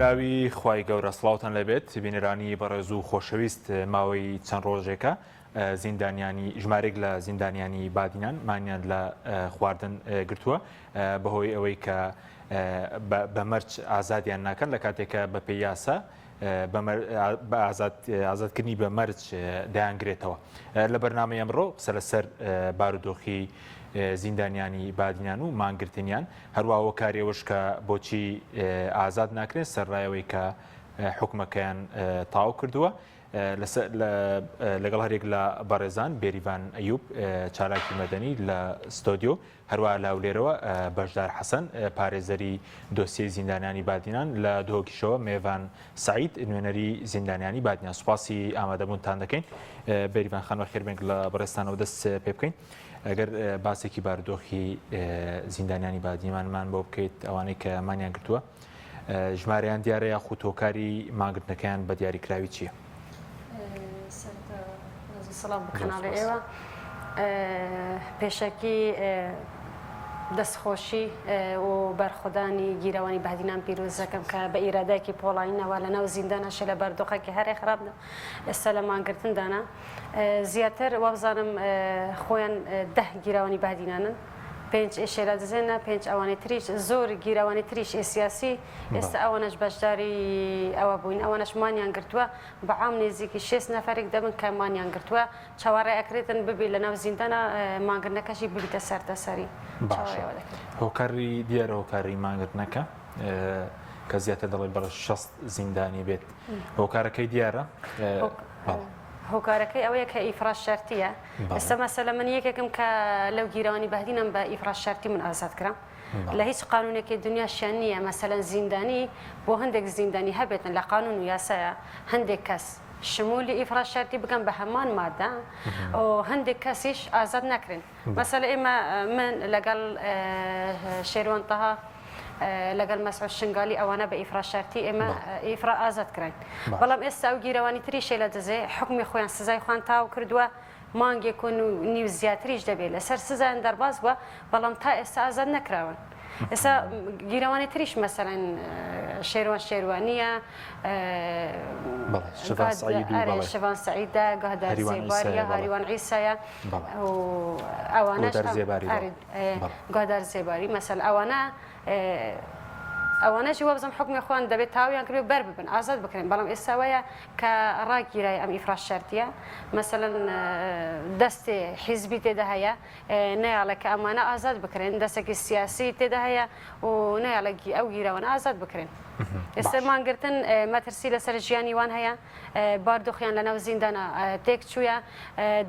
بەناوی خوای گەورە سڵاوتان لەبێت بینەرانی بەڕێز و خۆشەویست ماوەی چەند ڕۆژێکە زیندانیانی ژمارێک لە زیندانیانی بادینان مانیان لە خواردن گرتووە بەهۆی ئەوەی کە بە مەرج ئازادیان ناکەن لە کاتێکە بە پێی یاسا ئازادکردنی بە مەرج دەیانگرێتەوە. لە بەرنامەی ئەمڕۆ قسە لەسەر بارودۆخی زیندانیانی بادینان و مانگرتنیان هەروەها کارێوەش کە بۆچی ئازاد ناکرێن سەرڕایەوەی کە حکومەکەیان تاو کردووە. لەگەڵ هەرێک لە بەڕێزان بێریڤان ئەیوب چالاکی مەدەنی لە ستۆدیۆ هەروەها لاولێرەوە بەشدار حەسەن پارێزەری دۆسیەی زیندانیانی بادینان لە دۆکیشەوە میێڤان سعید نوێنەری زیندانیانی بادینان. سوپاسی ئامادەبوونتان دەکەین. بێریڤان خانوە خێربێنگ لە بەڕێستانەوە دەست پێ بکەین. ئەگەر باسێکی بارودۆخی زیندانیانی بادیمانمان بۆ بکەیت ئەوانەی کە مانیان گرتووە ژمارەیان دیارە یاخود هۆکاری ماگرتنەکەیان بە دیاریکراوی چییە؟ سلام بکەناڵی ئێوە پێشەکی دەستخۆشی و بەرخۆدانی گیرەوانی بادینان پیرۆزەکەم کە بە ئیرادایکی پۆڵاینەوە لە ناو زیندانەشە لە بەردۆخێکی هەرێ خراپدا ئێستا لە مانگرتندانە زیاتر وابزانم خۆیان 10 گیرەوانی بادینانن 5 ئێشێرا دەزێنە 5 ئەوانەی تریش زۆر گیرەوانی تریش سیاسی ئێستا ئەوەنەش بەشداری ئەوە بووین ئەوەنەش مانیان گرتووە بە عام نێزیکی 6 نەفەرێک دەبن کە مانیان گرتووە چاوەڕێ ئەکرێتن ببێ لە ناو زیندانە مانگرتنەکەشی ببیتە سەردەسەری. هۆکاری دیارە هۆکاری مانگرتنەکە کە زیاتر دەڵێ بەڵ 60 زیندانی بێت هۆکارەکەی دیارە؟ هۆکارەکەی ئەوەیە کە ئیفراز شەرتیە. ئێستا مەسەلە من یەکێکم کە لەو گیرەوانی بەهدینم بە ئیفراز شەرتی من ئازاد کرا لە هیچ قانونێکی دنیاشیان نییە مەسەلەن زیندانی بۆ هەندێک زیندانی هەبێتن لە قانون و یاسایە هەندێک کەس شمولی ئیفراز شەرتی بکەن بە هەمان مادە و هەندێک کەسیش ئازاد نەکرێن. مەسەلە ئێمە من لەگەڵ شێروان تەها لەگەڵ مەسعود شنگالی ئەوانە بە ئیفراز شەرتی ئێمە ئیفرا ئازاد کراین. بەڵام ئێستا ئەو گیرەوانی تریشێ لە دەزێ حکمی خۆیان سزای خوان تاو کردووە مانگێک و نیو زیاتریش دەبێت لەسەر سزایان دەرباز بووە بەڵام تا ئێستا ئازاد نەکراون. ئێستا گیرەوانی تریش مەسەلەن شێروان شێروانیە شەڤان سەعیدە گەهدار زێباریە هاریوان عیسایە ئەوانەش گەهدار زێباری مەسەل ئەوانەشی وەبزم حکمی خۆیان دەبێت تاویان کردێت بەر ببن ئازاد بکرێن بەڵام ئێستاوەیە کە ڕاگیرای ئەم ئیفراز شەرتیە مەسەلەن دەستی حیزبی تێدا هەیە نەیاڵە کە ئەمانە ئازاد بکرێن دەستێکی سیاسی تێدا هەیە و نەیاڵەکی ئەو گیرەوەن ئازاد بکرێن. ئێستا مانگرتن مەترسی لەسەر ژیانی وان هەیە باردۆخیان لە ناو زیندانە تێک چوویە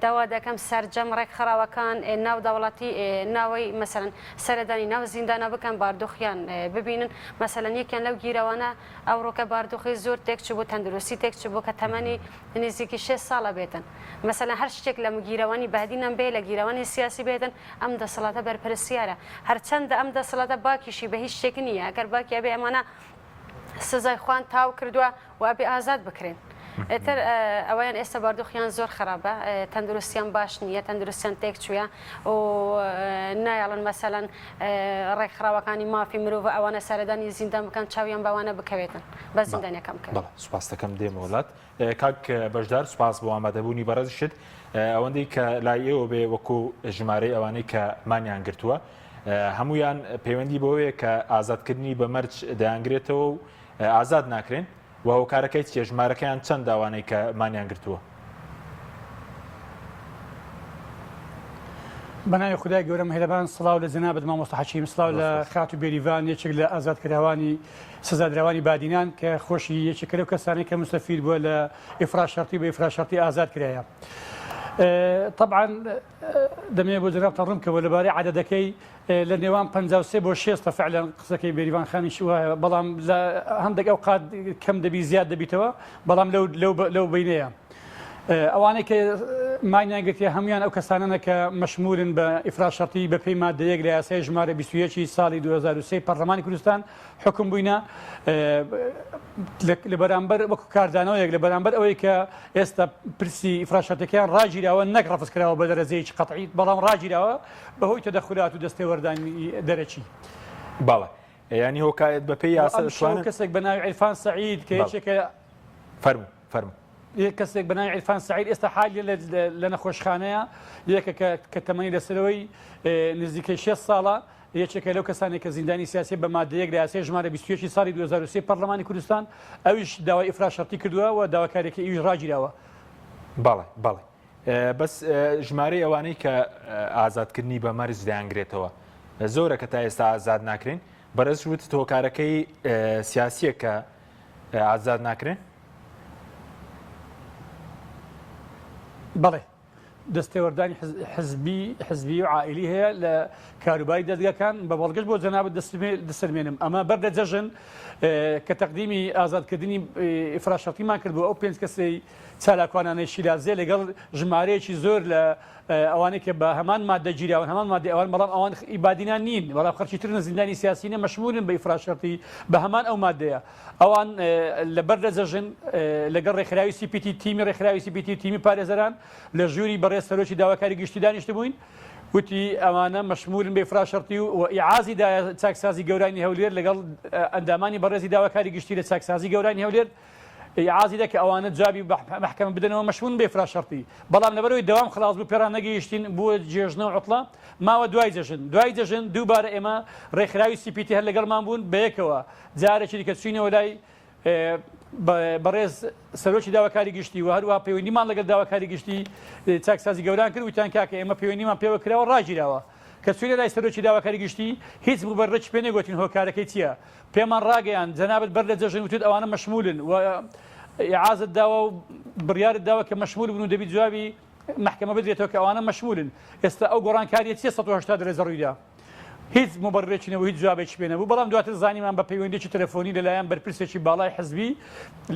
داوا دەکەم سەرجەم ڕێکخراوەکان ناو دەوڵەتی ناوەی مەسەلەن سەردانی ناو زیندانە بکەن باردۆخیان ببینن مەسەلەن یەکیان لەو گیرەوانە ئەوڕۆکە باردۆخی زۆر تێک چوو بۆ تەندروستی تێک چوو بۆ کە تەمەنی نزیکی 6 ساڵە بێتن مەسەلەن هەر شتێک لە گیرەوانی بەهدینان بێ لە گیرەوانی سیاسی بێتن ئەم دەسەڵاتە بەرپرسیارە هەرچەندە ئەم دەسەڵاتە باکیشی بە هیچ شتێک نییە ئەگەر باکیە بێ ئەمانە سزای خوان تاو کردووە و ئەبێ ئازاد بکرێن. ئێتر ئەوەیان ئێستا باردۆخیان زۆر خراپە تەندروستیان باش نییە تەندروستیان تێک چوویە و نایاڵن مەسەلەن ڕێکخراوەکانی مافی مرۆڤ ئەوانە سەردانی زیندان بکەن چاویان بەوانە بکەوێتن بە زیندانیەکەم بکەن. سوپاس دەکەم دێمە وڵات کاک بەشدار سوپاس بۆ ئامادەبوونی بەڕێزشت ئەوەندەی کە لای ئێوە بێ وەکو ژمارەی ئەوانەی کە مانیان گرتووە هەمویان پەیوەندی بۆیە کە ئازادکردنی بە مەرج دەیانگرێتەوە و ئازاد ناکرێن و هۆکارەکەی چیە ژمارەکەیان چەند داوانەی کە مانیان گرتووە؟ بەناوی خودای گەورە مهرەبان سڵاو لە جەنابەت مامۆستا حەکیم سڵاو لە خات و بێریڤان یەکێک لە ئازادکراوانی سزادراوانی بادینان کە خۆشی یەکێکە لەو کەسانەی کە مستەفید بووە لە ئیفراز شەرتی بە ئیفراز شەرتی ئازاد کرایە. طبعا دەمێ بۆ جەنابتان ڕوون کەوە لەبارەی عەدەدەکەی لە نێوان 53 بۆ 6 فعلا قسەکەی بێریڤان خانی وایە بەڵام لە هەندێک ئەوقات کەم دەبی زیاد دەبیتەوە بەڵام لەو بینەیە ئەوانەی کە مانیان گرتیە هەمویان ئەو کەسانانە کە مەشمولن بە ئیفراز شەرتی بە پێی مادەیەک لە یاسای ژمارە 21 ساڵی 2023 پەرلەمانی کوردستان حکم بووینە لە بەرامبەر وەکو کاردانەوەیەک لە بەرامبەر ئەوەی کە ئێستا پرسی ئیفراز شەرتەکەیان ڕاگیراوە نەک ڕەفزکراوە بە دەرەجەیەکی قەتعی بەڵام ڕاگیراوە بەهۆی تەدەخولات و دەستێوەردانی دەرەچی. باڵە ینی هۆکایەت بە پێی یاسا دەتوانێت کەسێک بە ناوی عیرفان سەعید کە یەکێکە فەرموو کەسێک بە ناوی عیرفان سەعید ئێستا حالی لە نەخۆشخانەیە یەکە کە تەمەنی لەسەرەوەی نزیکەی 6 ساڵە یەکێکە لەو کەسانێک کە زیندانی سیاسی بە مادەیەک لە یاسای ژمارە 21 ساڵی 2023 پەرلەمانی کوردستان ئەویش داوای ئیفراشەرتی کردووە و داواکارێکی ئیوش ڕاگیراوە. بەڵێ بەس ژمارەی ئەوانەی کە ئازادکردنی بە مەرج دەیانگرێتەوە زۆرە کە تا ئێستا ئازاد ناکرێن بەرز وت تۆکارەکەی سیاسیە کە ئازاد ناکرێن. بەڵێ دەستێوەردانی حزبی و عائلی هەیە لە کاروباری دەستگاکان بە بەڵگەشت بۆ جەنابەت دەسەلمێنم ئەمە بەر لە جەژن کە تەقدیمی ئازادکردنی ئیفراشەرتیمان کرد بۆ ئەو 5 کەسەی چالاکوانانەی شیرازێ لەگەڵ ژمارەیەکی زۆر لە ئەوانەی کە بە هەمان مادە گیراون هەمان مادە ئەوان بەڵام ئەوان ئیبادینان نین بەڵام خەرکی ترن زیندانی سیاسینە مەشمولن بە ئیفراشەرتی بە هەمان ئەو مادەیە ئەوان لەبەر لە جەژن لەگەڵ ڕێکخراوی CPT تیمی ڕێکخراوی CPT تیمی پارێزەران لە ژووری بەڕێز سەرۆکی داواکاری گشتی دانیشت بووین وتی ئەوانە مەشمولن بە ئیفراشەرتی و ئیعازی چاکسازی گەورانی هەولێر لەگەڵ ئەندامانی بەڕێزی داواکاری گشتی لە چاکسازی گەورانی هەولێر ئیعازی دەکە ئەوانە جوابی محکەمە بدەنەوە مەشمول بە ئیفراشەرتی بەڵام لەبەرەوەی دەوام خلاص بوو پێڕان نەگەیشتین بۆ جێژنەوە عوتڵە ماوە دوای جەژن دووبارە ئێمە ڕێکخراوی CPT هەر لەگەڵمان بوون بەیەکەوە جارێکی دیکە چوینەوە لای بەڕێز سەرۆکی داواکاری گشتی و هەروە پەیوەندیمان لەگەڵ داواکاری گشتی چاکسازی گەوران کرد وتیان کاکە ئێمە پەیوەندیمان پێوە کراوە ڕاگیراوە کە چوینە لای سەرۆکی داواکاری گشتی هیچ مبەرڕێکی پێ نەگوتین هۆکارەکەی چییە پێمان ڕاگەیان جەنابەت بەر لە جەژن وتێت ئەوانە مەشمولن و ئیعازت داوە و بڕیارت داوە کە مەشمول بن و دەبی جوابی محکەمە بدرێتەوە کە ئەوانە مەشمولن ئێستا ئەو گۆڕانکاریە 380 درێژە ڕوویدا هیچ مبەرڕێکینەوە هیچ جوابێکی پێ نەبوو بەڵام دواتر زانیمان بە پەیوەندێکی تەلەفۆنی لەلایەن بەرپرسێکی باڵای حزبی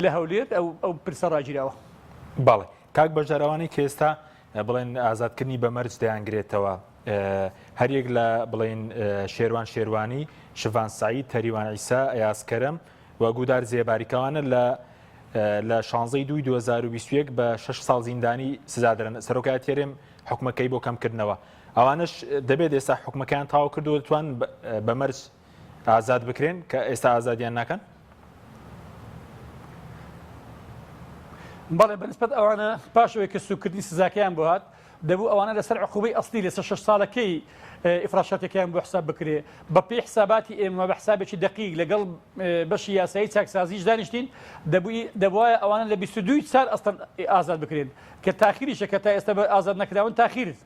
لە هەولێر ئەو پرسە ڕاگیراوە. باڵێ کاک بەژاراوانی کە ئێستا بڵێن ئازادکردنی بە مەرج دەیانگرێتەوە هەریەک لە بڵێن شێروانی شڤان سعید تەریوان عیسا ئەیاسکەرم و گودار زێباریکەوانە لە 16/2/2021 بە 6 ساڵ زیندانی سزادرن سەرۆکای تێرێم حکومەکەی بۆ کەمکردنەوە ئەوانش دەبێت ئێستا حکومەکەیان تاوا کردو دەتوان بە مەرج ئازاد بکرێن کە ئێستا ئازادیان ناکەن. بەڵێ بەنسبەت ئەوانە پاشەوەی کە سوکردنی سزاکەیان بۆ هات دەبوو ئەوانە لەسەر عقوبەی ئەسلی لەسەر 6 ساڵەکەی ئیفراشەتەکەیان بۆ حساب بکرێ بە پێی حساباتی ئێمە بە حسابێکی دقیق لەگەڵ بەشی یاسایی چاکسازیش دانیشتین دەبوایە ئەوانە لە 22 سال ئەستەن ئازاد بکرێن کە تاخیریشە کە تا ئێستا بە ئازاد نەکراون تاخیرت.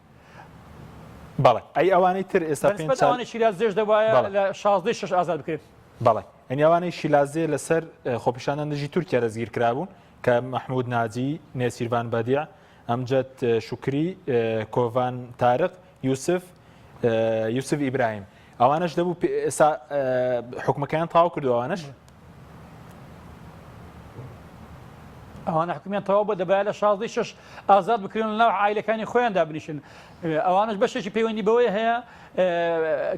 بەڵێ ئەی ئەوانەی تر ئێستا ئەوانە شیرازێش دەبایە لە 16 ئازاد بکرێت. بەڵێ ئەنی ئەوانەی شیلازێ لەسەر خۆپیشاندەندەژی تورکیا دەستگیر کرابوون کە مەحمود ناجی نێسیروان بەدیع ئەمجد شوکری کۆڤان تارق یوسف ئیبراهیم ئەوانش دەبوو ئێستا حکومەکەیان تاوا کردو ئەوانە حکومیان تەواو بۆ دەبایە لە 16 ئازاد بکرێن لەناو عائیلەکانی خۆیان دابنیشن ئەوانش بەشێکی پەیوەندی بەوەی هەیە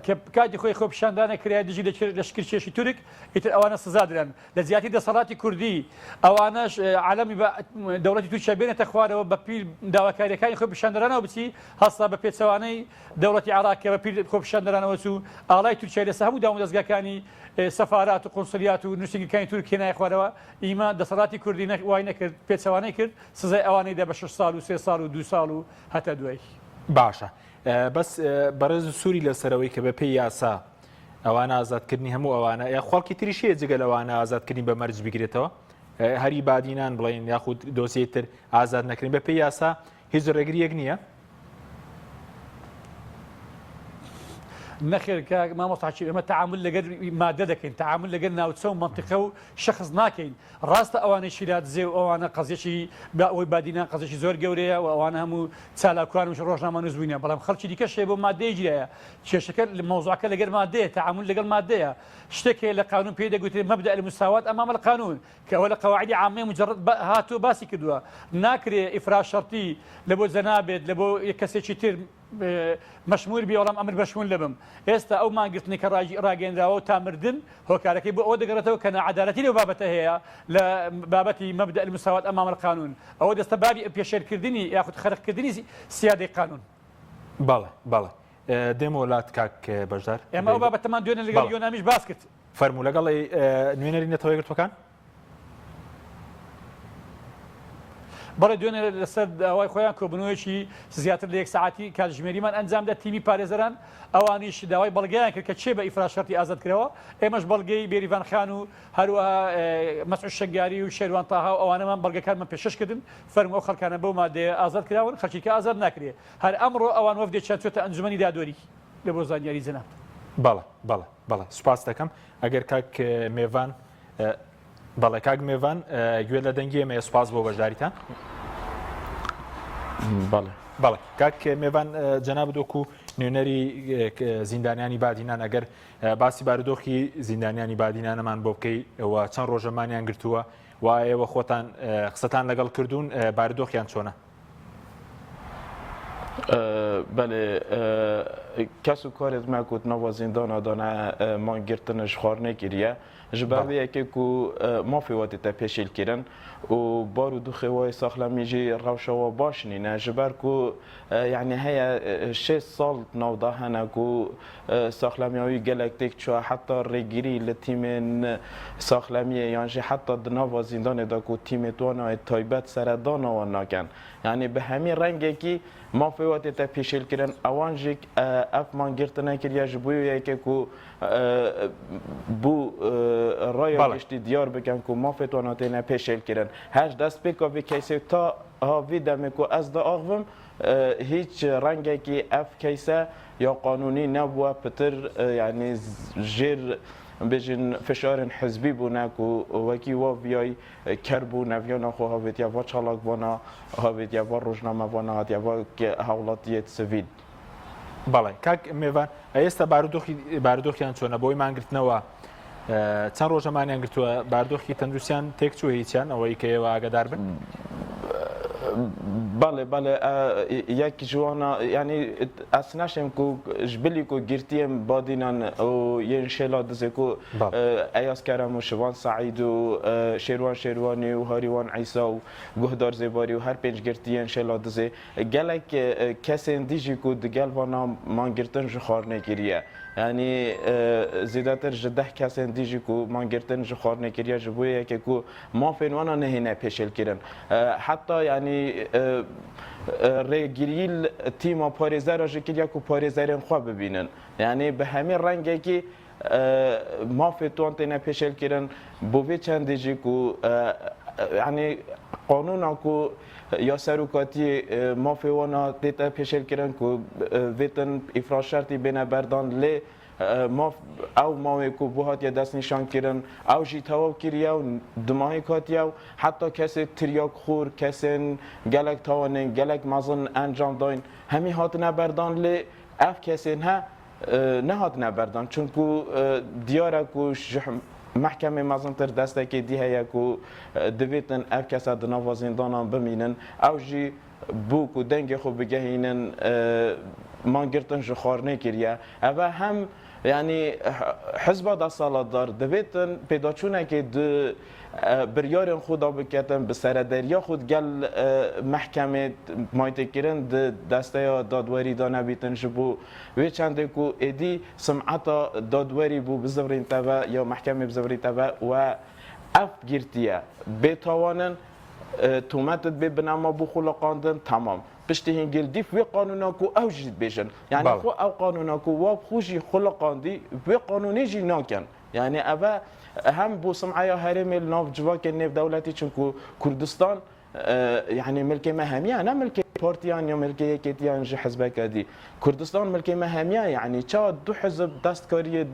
کە کاتی خۆی خۆپیشاندانە کرای دژی لە شکرچێشی تورک ئیتر ئەوانە سزادرن لە زیاتی دەسەڵاتی کوردی ئەوانش عالەمی دەوڵەتی تورکیا بێنێتە خوارەوە بە پیر داواکاریەکانی خۆپیشاندەرانەوە بچی هەستا بە پێچەوانەی دەوڵەتی عێراق بە پیر خۆپیشاندەرانەوە چوو ئاڵای تورکیا لەسەر هەموو داوام دەستگاکانی سەفارات و قونسولیات و نووسنگەکانی تورکیا نای خوارەوە ئیمە دەسەڵاتی کوردی وای نەکرد پێچەوانەی کرد سزای ئەوانەی دە بە 6 ساڵ و 3 ساڵ و 2 ساڵ و هەتا دوای. باشە بەس بەڕێز و سووری لەسەرەوەی کە بە پێی یاسا ئەوانە ئازادکردنی هەموو ئەوانە یا خەڵکی تریشیە جگە لەوانە ئازادکردنی بە مەرج بگرێتەوە هەری بادینان بڵێن یاخود دۆسیە تر ئازاد نەکردن بە پێی یاسا هیچ ڕێگریەک نییە. نەخێر کە مامۆستاچی ئەمە تعامل لەگەر مادە دەکەین تعامل لەگەر ناوچە و منطقە و شەخص ناکەین ڕاستە ئەوانەی شیرازێ و ئەوانە قەزیەکی ئەوەی بادینان قەزێکی زۆر گەورەیە و ئەوانە هەموو چالاکوان و ڕۆژنامە نووسبووینە بەڵام خەڵکی دیکەشێ بۆ مادەی گیرایە کێشەکە مەوزوعەکە لەگەر مادەیە تعامل لەگەڵ مادەیە شتێکێ لە قانون پێی دەگوترێت مەبدە المساوات ئەمام القانون کە ئەوە لە قەواعیدی عامەی مجرد هاتووە باسی کردووە ناکرێ ئیفراشەرتی لە بۆ جەنابێت لە بۆ کەسێکی تر مەشمول بی وەڵام ئەمر بەشمول لەبم ئێستا ئەو مانگرتنی کە ڕاگەیەنراوە و تامردن هۆکارەکەی بۆ ئەوە دەگەڕێتەوە کە نەعەدالەتی لەو بابەتە هەیە لە بابەتی مەبدە المساوات ئەمام القانون ئەوە دەستە بابی پێشێرکردنی یاخود خەرقکردنی سیادەی قانون. بەڵێ دێمە وڵات کاک بەشدار ئێمە ئەو بابەتەمان دوێنێ لەگەڵ یۆنامیش باس کرد فەرموو لەگەڵی نوێنەری نەتەوەی گرتوەکان بەڵێ دوێنێ لەسەر داوای خۆیان کۆبنەوەیەکی زیاتر لە 1 ساعتی کاتژمێریمان ئەنجامدا تیمی پارێزەران ئەوانیش داوای بەڵگەیان کرد کە چێ بە ئیفراشەرتی ئازادکرەوە ئێمەش بەڵگەی بێریڤان خان و هەروەها مەسعود شەنگاری و شێروان تاها و ئەوانەمان بەڵگەکانمان پێشکردن فەرموو ئەو خەڵکانە بەو مادەیە ئازاد کراون خەڵکیکە ئازاد ناکرێ هەر ئەمڕۆ ئەوان وەفدێکیان چۆتە ئەنجومەنی دادوەری لە بۆ زانیاری جەناب بەڵێ سوپاس دەکەم ئەگەر کاک میێڤان بەڵێ کاک میێڤان گوێ لە دەنگی ئێمە سوپاس بۆ بەشداریتان بەڵێ کاک میێڤان جەناب دۆکو نوێنەری زیندانیانی بادینان ئەگەر باسی بارودۆخی زیندانیانی بادینانەمان بۆ بکەی ئەوە چەند ڕۆژەمانیان گرتووە و ئێوە خۆتان قسەتان لەگەڵ کردوون بارودۆخیان چۆنە بله کس و کارت ما کود نوا زندان دانه ما گرتنش خار نگیریه جبهه که کو مافی وقتی تپیشیل کردن و بارو دو خوای ساخلمی جی روشا و باشنی نه جبر کو یعنی هیا 6 سال نوده هنه کو ساخلمی های گلکتیک چوا حتی رگیری لتیم ساخلمی یعنی حتی دنوا زندان دا کو تیم توانای تایبت سردان و ناکن یعنی به همین رنگی که مافی وقتی تپیشیل کردن اوانجیک اف من گرتنه کریه جبویه که کو بو رای گشتی دیار بکن که مافی تواناتی نپیشیل کردن هش دست بکاوی کیسه تا هاوی دمه که از دا آغوم هیچ رنگی که اف کیسه یا قانونی نبوه پتر یعنی جیر بجن فشار حزبی بونه که وکی و بیای کربو نویان خو هاویت یا و چالاک بنا هاویت یا و روزنامه بنا یا و حولاتیت سوید بەڵێ کاک میێڤان ئێستا بارودۆخیان چۆنە بۆی مانگرتنەوە چەند ڕۆژەمانیان گرتووە بارودۆخی تەندروستیان تێکچووە هیچیان ئەوەی کە ئێوە ئاگادار بن بله یک جوانا یعنی اسناشم کو جبلی کو گرتیم بادینان او ین شلا دزه کو ایاس کرم و شوان سعید و شیروانی و هاریوان عیسی و گهدار زباری و هر پنج گرتین شلا دزه گلک کسین دیجی کو دگل وانا من گرتن جخار نگیریه یعنی زیادتر جده کسین دیجی کو من گرتن جخار نگیریه جبویه که کو ما فنوانا نهینه پیشل کردن حتی یعنی ریگیریل تیم پارێزەر ژکریا و پارێزەرên xwe bibînin yani bi hemî rengekî mafê wan têne pêşelkirin bo vê çendê jî ku yani qanûna ku ya serokatiyê mafê wan tê pêşelkirin ku vêtin îfraşertî bêne berdan lê او ماوی کو بو هات دست نشان کردن او جی تواو کریه و دماهی کاتیه و حتی کسی تریاک خور کسی گلک تاوانین گلک مزن انجام داین همی هات نبردان لی اف کسی نه نه هات نبردان چونکو دیاره کو محکمه مزن تر دسته که دیه یکو دویتن اف کسی دنوا زندانان بمینن او جی بو کو دنگ خوب بگهینن ما گرتن جخار نکریه اوه هم یعنی حزب دا سالادار دویتن پیداچونه که دو بریارن خدا بکتن به سردریا خود گل محکمه مایته کرن دسته دادوری دا نبیتن جبو وی چنده کو ایدی سمعتا دادوری بو بزورین تبا یا محکمه بزورین تبا و اف گرتیه بیتوانن تومتت به بنما بو خلقاندن تمام پشتی هنگل دیف وی قانونا کو او جید بیشن یعنی خو او قانونا کو واب خوشی خلقاندی وی قانونی جی ناکن یعنی اوه هم بو سمعه هرم ناف جواک نف دولتی چونکو کردستان يعني ملكي مهامية أنا ملكي بارتيان يا ملكي كيتيان جي حزبك دي كردستان ملكي مهامية يعني تا دو حزب دستكاري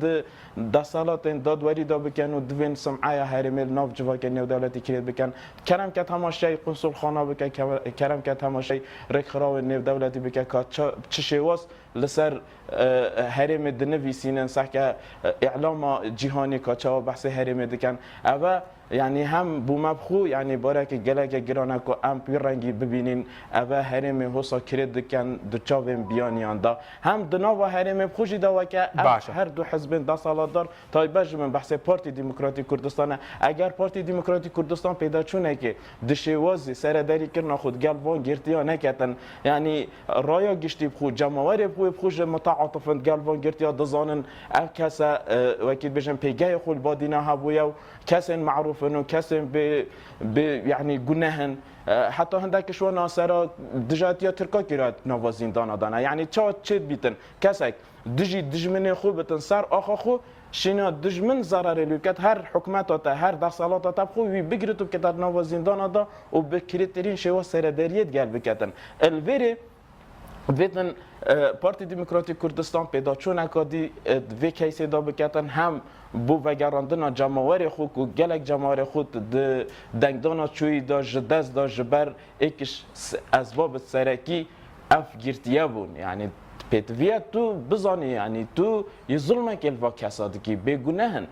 د صالات داد وري دا بكن و دوين سمعايا هرمل ناف جواكن يا دولتي كريت بكن كرم كت هماشي قنصل خانه بك كرم كت هماشي ركراو نف دولتي بك كا تشيواس لسر هرم دنويسين صح اعلام جهاني كا بحث هرم دكن اوا يعني هم بومبخو يعني بارك جلك جرانك ام بيرنجي ببينين أبا هرم هوسا كريد كان دچاوين بيانيان دا هم دناوا هرم بخوجي دا وكا هر دو حزبين دا سالادار تایبج من بحث پارتی دموکراتی کردستان اگر پارتی دموکراتی کردستان پیدا چونه که دشوازی سرداری کردن خود گلوان گرتیا نکردن یعنی رایا گشتی بخو جماوری بخو بخوش متعاطفن گلوان گرتیا دزانن ام کسا وکیل بجن پیگای خود بادینا هبویا کس معروفن و کس يعني گناهن حتى هندك شو ناصر دجاتيا تركا كيرات نوازين دانا دانا يعني تشات بيتن كسك دجمن خو بتنصار اخو خو شینا دشمن ضرر لوکت هر حکومت تا هر دستالات تا خو وی بگیرتو که در نو زندان دا و به کریترین شوا سرداریت گل بکتن الوری ویتن پارتی دموکراتیک کردستان پیدا چون اکادی وی کیسه دا بکتن هم بو وگراندنا جماوری خود و گلک جماوری خود دنگدانا چوی دا جدز دا جبر ایکش اسباب سرکی اف گرتیه بون یعنی پیتویت تو بزانی یعنی تو یه ظلمه که الوا کسادی که بگونهن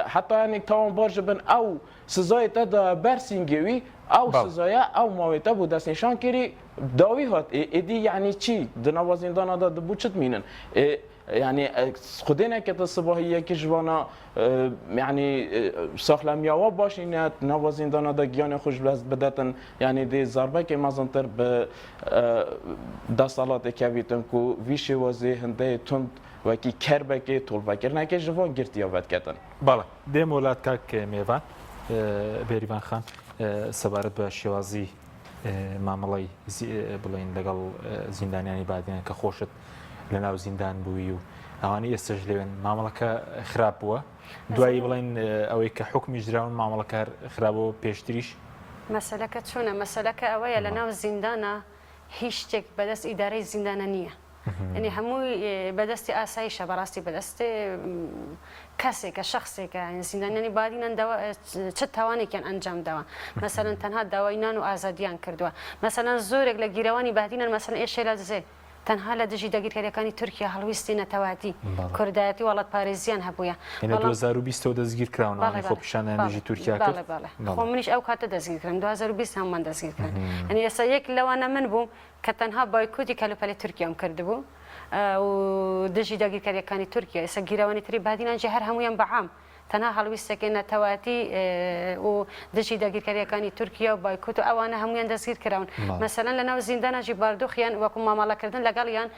حتی یعنی تمام بارج بن او سزای تا دا برسینگوی او سزای او ماویتا بود دست نشان کری داوی هات ایدی یعنی چی دنوازیندان دا دبو چت مینن يعني خدينا كتصباحية كجوانا يعني ساخلم ياوا باشينات نوازين دانا دا جيان خوش بلاز بداتن يعني دي ضربة كي مازنتر ب دا صالات كابيتن كو ويشي وزي هنده تند وكي كربه كي طول فكر نكي جوان گرتيا ود كتن بالا دي مولات كاك ميوان بيريفان خان سبارت بشوازي معاملەی بڵین لەگەڵ زیندانیانی بادیان کە خۆشت لەناو زیندان بووی و ئەوانەی ئێستش لێوێن مامەڵەکە خراپ بووە دوایی بڵین ئەوەی کە حکمیش دراون مامەڵەکە خراپەوە پێشتریش مەسەلەکە چۆنە مەسەلەکە ئەوەیە لەناو زیندانە هیچ شتێک بەدەست ئیدارەی زیندانە نییە يعني هموي بدستي آسايشة براستي بدستي كاسك شخصك يعني زندانيان بادينا دوا تشتواني كان أنجام دوا مثلا تنها دواينان وآزاديان كردوا مثلا زورك لجيرواني بادينا مثلا إيش لازم تنها لدجي دقيق كان تركيا هلوستينا تواتي كرداتي والله باريزيان هبويا يعني 2020 دزگیر کراون آن خب پیشان دجی ترکیه کرد بله خب منیش او کات دزگیر کردم 2020 هم من دزگیر کردم یعنی یک لو انا من بوم كتنها بايكوتي كالو بالي تركيا ام كردبو و دجي دقيق كان تركيا اسا جيرواني تري بعدين جهر هميان بعام تنها هلويستا كنا تواتي و دجي دقيق كان تركيا بايكوت او انا هميان دزگیر کراون مثلا لنا زندان جي باردوخيان وكم ما مالا كردن لقاليان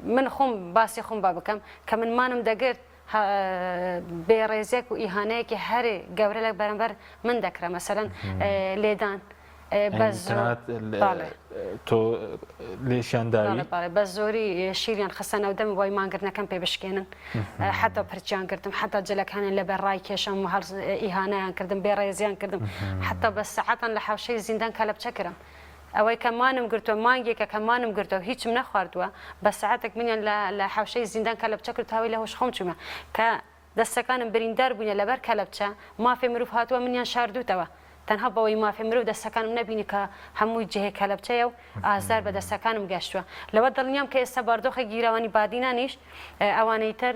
من خم باسي خم بابكم كمن مانم دقير بێڕێزێک و ئیهانەیەکی هەرێ گەورە لە بەرامبەر من دەکرا مەسەلەن لێدان تۆ لێشیان داوی بە زۆری شیریان خستەنەوە دەم بۆی مانگرتنەکەم پێ بشکێنن حتا پرچیان کردم حتا جلەکانیان لە بەرڕای کێشم و هەڵ ئیهانەیان کردم بێڕێزیان کردم حتا بە سەعاتان لە حەوشەی زیندان کەلەپچە کردم ئەوەی کەمانم گرتووە مانگێکە کەمانم گرتەوە هیچم نەخواردووە بە سەعاتێک منیان لە حەوشەی زیندان کەلەپچە کرد تاوی لە هۆش خۆم چوومە کە دەستەکانم بریندار بوونە لەبەر کەلەپچە مافێ مرۆڤ هاتووە منیان شاردووتەوە تەنها بەوەی مافێ مرۆڤ دەستەکانم نەبینی کە هەمووی جهێ کەلەپچەیە و ئازار بە دەستەکانم گەشتووە لەوە دڵنیام کە ئێستا باردۆخی گیراوانی بادینانیش ئەوانەی تر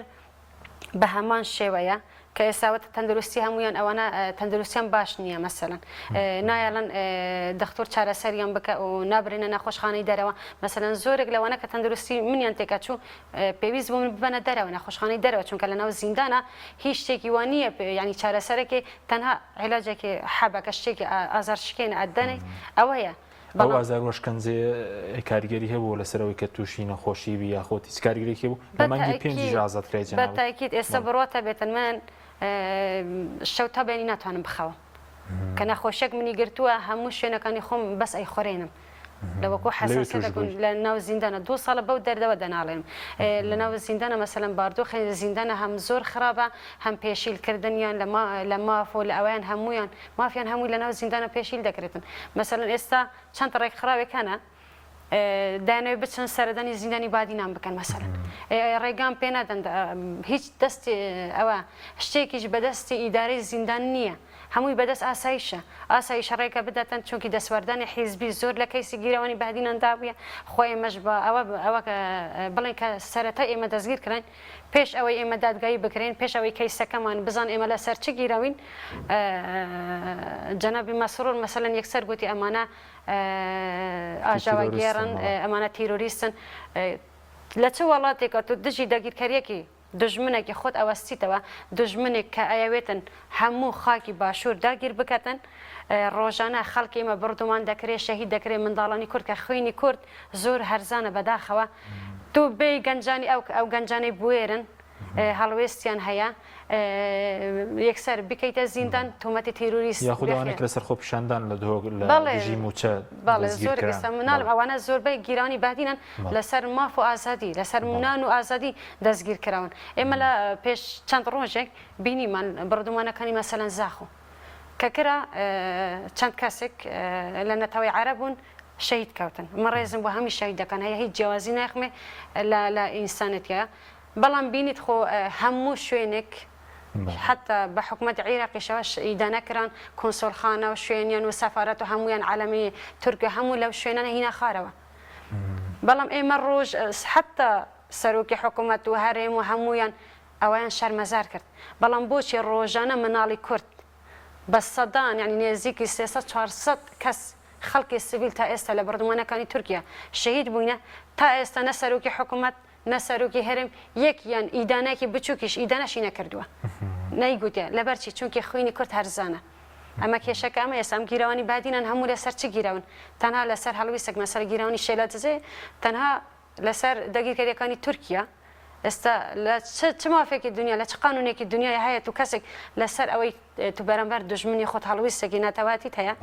بە هەمان شێوەیە کە ئێساوەتە تەندروستی هەمویان ئەوانە تەندروستیان باش نییە مەسەلەن نایەڵەن دەختۆر چارەسەریان بکە و نابرێنە نەخۆشخانەی دەرەوە مەسەلەن زۆرێک لەوانە کە تەندروستی منیان تێکا چوو پێویست بوو من ببەنە دەرەوە نەخۆشخانەی دەرەوە چونکە لەناو زیندانە هیچ شتێکی وان نییە ینی چارەسەرێکی تەنها عیلاجێکی حەبەکە شتێکی ئازارشکێنە ئەدەنێ ئەوەیە ئەو ئازار وەشکەنجێ کاریگەری هەبوو لەسەرەوەی کە تووشی نەخۆشی بی یاخۆت هیچ کاریگەرێکی بوو بە مانگی پێنج ئازادکرای جەناب بەتاکید ئێستا بڕاتە بێتن من شەو تا بێنی ناتوانم بخەوە کە نەخۆشیێک منی گرتووە هەموو شوێنەکانی خۆم بەس ئەی خۆرێنم لەوەکو حەساسە دەکەن لە ناو زیندانە 2 ساڵە بەو دەردەوە دەناڵێنم لە ناو زیندانە مەسەلەن باردۆخی زیندانە هەم زۆر خراپە هەم پێشیلکردنیان لە ماف و لە ئەویان هەمویان مافیان هەمووی لە ناو زیندانە پێشیل دەکرێتن مەسەلەن ئێستا چەند ڕێک خراوێکانە دانەوێت بچن سەردانی زیندانی بادینان بکەن مەسەلەن ڕێگان پێ نادەن هیچ دەستی ئەوە شتێکیش بەدەستی ئیدارەی زیندان نییە هەمووی بەدەست ئاسایشە ئاسایش ڕێکە بداتەن چونکی دەسوەردانی حیزبی زۆر لە کەیسی گیرەوەنی بەهدینەندا بووە خۆی ئێمەش بە ئەوە بڵێن کە سەرەتا ئێمە دەستگیرکردن پێش ئەوەی ئێمە دادگایی بکرێن پێش ئەوەی کەیسەکەمان بزان ئێمە لە سەر چ گیرەوین جەنابی مەسرور مەسەلەن یەکسەر گوتی ئەمانە ئاژاوە گێڕن ئەمانە تیرۆریستن لە چه وڵاتێکە تو دژی دەگیرکاریەکی دژمنێکی خۆت ئەوەستیتەوە دژمنێک کە ئەیەوێتن هەموو خاکی باشوور داگیر بکەتن ڕۆژانە خەڵکی ئێمە بردومان دەکرێت شەهید دەکرێت منداڵانی کورد کە خوێنی کورد زۆر هەرزانە بەداخەوە تو بێ گەنجانی ئەو گەنجانەی بوێرن هەڵوێستیان هەیە یەکسەر بکەیتە زیندان تۆمەتی تیرۆریست یاخودوانێک لەسەر خۆ پیشاندان لە دژی موچە زۆر گەستە مناڵم ئەوانە زۆربەی گیرانی بادینن لەسەر ماف و ئازادی لەسەر منان و ئازادی دەستگیر کراون ئێمە لە پێش چەند ڕۆژێک بینیمان بردومانەکانی مەسەلەن زاخۆ کە کرا چەند کەسێک لە نەتەوەی عەرە بوون شەهید کەوتن من ڕێزم بۆ هەمی شەهیدەکان هەیە هیچ جیاوازی ناخمێ لە ئینسانەتیە بەڵام بینیت خۆ هەموو شوێنێک حتى بحكومة عراقي شواش إذا نكران كونسول خانة وشوينيان وسفارات وهمويان عالمية تركيا همو لو شوينان هنا خاروا بلام إيه مروج حتى سروكي حكومة وهرم وهمويان أوان شر مزار كرت بلام بوشي الروجانا منالي كرت بس صدان يعني نزيكي سياسة 400 كس خلق السبيل تا استا لبردمانا كاني تركيا شهيد بوينا تا استا نسروكي حكومة نەسەرۆکی هەرم یەکیان ئیداناکی بچووکیش ئیدانەشی نەکردووە نەیگوتە لەبەرچی چونکی خوێنی کورد هەرزانە ئەمە کێشەکە ئەمە ئێستا ئەم گیرەوانی بادینان هەموو لەسەر چ گیرەون تەنها لەسەر هەڵویستێک مەسەر گیرەوانی شێلە دزێ تەنها لەسەر دەگیرکاریەکانی تورکیا ئێستا لە چ مافێکی دنیا لە چ قانونێکی دنیای هەیە تو کەسێک لەسەر ئەوەی تو بەرەمبەر دژمنی خۆت هەڵویستێکی ناتەواتیت هەیە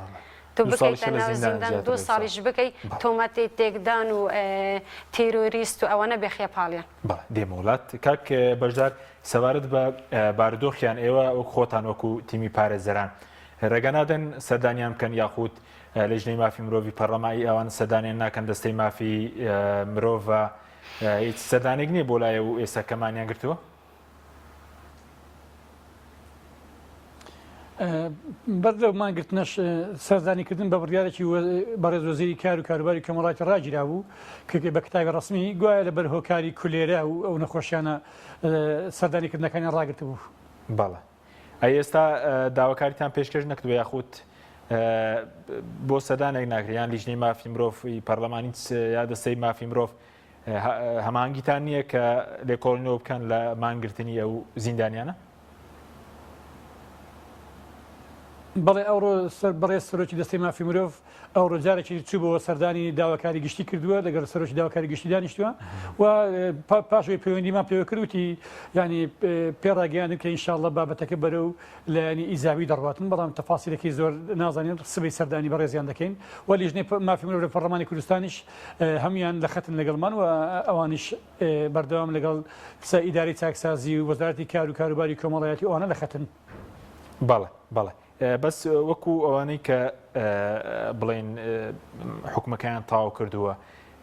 تو بکەیتە ناو زیندان 2 ساڵیش بکەی تۆمەتی تێکدان و تیرۆریست و ئەوانە بێخیە پاڵیان دێمە وڵات کاک بەشدار سەوارت بە بارودۆخیان ئێوە وەک خۆتان وەکو تیمی پارێزەران ڕێگەنادەن سەردانیان بکەن یاخود لەژنەی مافی مرۆڤی پەرلەمایی ئەوان سەردانیان ناکەن دەستەی مافی مرۆڤە هیچ سەردانێک نییە بۆ لایە و ئێستاکەمانیان گرتووە بەردەو مانگرتنەش سەردانیکردن بە بڕیارێکی بەڕێز وەزیری کار و کاروباری کۆمەڵاتی ڕاگیرا بوو کە بە کتابی ڕسمی گوایە لە بەر هۆکاری کولێرە و ئەو نەخۆشیانە سەردانیکردنەکانی ڕاگرت بوو بەڵێ ئەی ئێستا داواکاریتان پێشکەش نەکردووە یاخود بۆ سەردانێک ناکریان لیژنەی مافی مرۆڤی پەرلەمانی یا دەستەی مافی مرۆڤ هەماهنگیتان نییە کە لێکۆڵینەوە بکەن لە مانگرتنی ئەو زیندانیانە بەڵێ ئەوڕۆ بەڕێز سەرۆکی دەستەی مافی مرۆڤ ئەو ڕۆژارێکی چوو بۆ سەردانی داواکاری گشتی کردووە لەگەڵ سەرۆکی داواکاری گشتی دانیشتووە و پاشەوەی پەیوەندیمان پێوە کردوتی ینی پێڕاگەیاندن کە ئینشاءڵڵە بابەتەکە بەرەو لە ینی ئیزاوی دەڕواتن بەڵام تەفاسیلێکی زۆر نازانین سبەی سەردانی بەڕێزیان دەکەین و لیژنەی مافی مرۆڤ لە پەرلەمانی کوردستانیش هەمویان لە خەتن لەگەڵمان و ئەوانیش بەردەوام لەگەڵ ئیداری چاکسازی و وەزارەتی کار و کاروباری کۆمەڵایەتی ئەوانە لە خەتن بەڵێ بەس وەکو ئەوانەی کە بڵێن حکومەکەیان تاو کردووە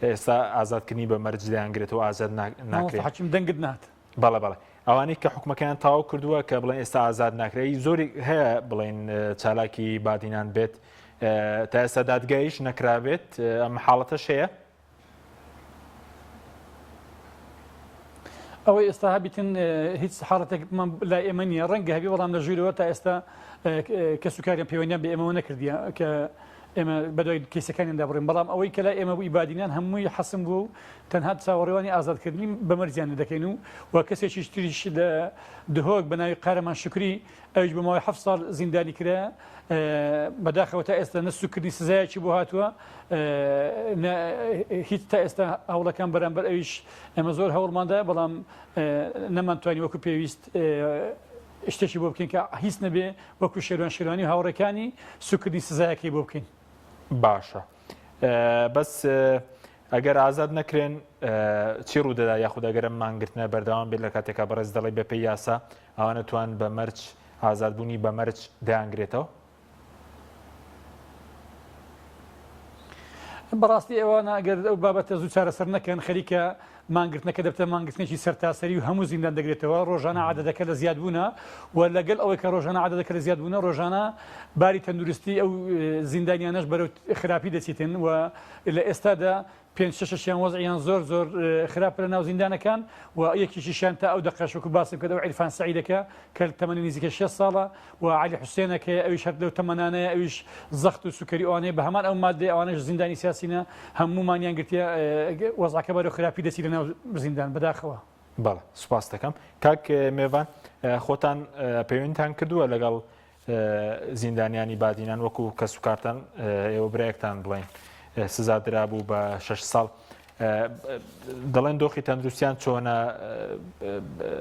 ئێستا ئازادکردنی بە مەرج دەیانگرێتەوە ئازاد ناکرێت حاکم دەنگت نات بەڵێ ئەوانەی کە حکومەکەیان تاو کردووە کە بڵێن ئێستا ئازاد ناکرێت زۆری هەیە بڵێن چالاکی بادینان بێت تا ئێستا دادگاییش نەکرابێت ئەم حاڵەتەش هەیە ئەوەی ئێستا هەبیتن هیچ حاڵەتێکمان لای ئێمە نیە ڕەنگە هەبی بەڵام لە ژوورەوە تا ئێستا کە سوکاریان پەیوەندیان بە ئێمەوە نەکردیە کە ئێمە بەدوای کەیسەکانیان دابڕێن بەڵام ئەوەی کە لای ئێمە بوو ئیبادینان هەمووی حەسم بوو تەنها چاوەڕێوانی ئازادکردنی بەمەرزیان دەکەین و کەسێکی تریش لە دهۆک بە ناوی قارەمان شکری ئەوش بە ماوەی 7 ساڵ زیندانی کرا بەداخەوە تا ئێستا نەسوکردنی سزایەکی بۆ هاتووە هیچ تا ئێستا هەوڵەکان بەرامبەر ئەویش ئێمە زۆر هەوڵماندا بەڵام نەمانتوانی وەکو پێویست شتێکی بۆ بکەین کە هیچ نەبێ وەکو شێروانی و هاوڕەکانی سوکردنی سزایەکەی بۆ بکەین باشە بەس ئەگەر ئازاد نەکرێن چی ڕوودەدا یاخود ئەگەرە مانگرتنە بەردەوام بێت لە کاتێکا بەڕێز دەڵی بە پێی یاسا ئەوانە توان بە مەرج ئازادبوونی بە مەرج دەیانگرێتەوە بەڕاستی ئەوانە ئەگەر ئەو بابەتە زوو چارەسەر نەکەن خەریکە مانگرتنەکە دەبتە مانگرتنێکی سەرتاسەری و هەموو زیندان دەگرێتەوە ڕۆژانە عادەدەکە لە زیادبوونە و لەگەڵ ئەوەی کە ڕۆژانە عادەدەکە لە زیادبوونە ڕۆژانە باری تەندروستی ئەو زیندانیانەش بەرەو خراپی دەچێتن و لە ئێستادا 5-6 وەزعیان زۆر خراپە لە ناو زیندانەکان و یەکیشیشیان تا ئەو دەقەشوکو باسم کە ئەو عیرفان سەعیدەکە کە تەمەنی نزیکە 6 ساڵە و علی حوسێنەکە ئەویش هەر لەو تەمەنانەیە ئەویش زەخت و سوکەری ئەوانەیە بە هەمان ئەو مادەی ئەوانەش زیندانی سیاسینە هەمومانیان گرتیە وەزعەکە بەرەو خراپی دەچی لە ناو زیندان بەداخەوە. بەڵێ سوپاس دەکەم کاک میێڤان خۆتان پەیوەندیتان کردووە لەگەڵ زیندانیانی بادینان وەکو کەس و کارتان ئێوە برایەکتان بڵێن سزا درابوو بە 6 ساڵ دەڵێن دۆخی تەندروستیان چۆنە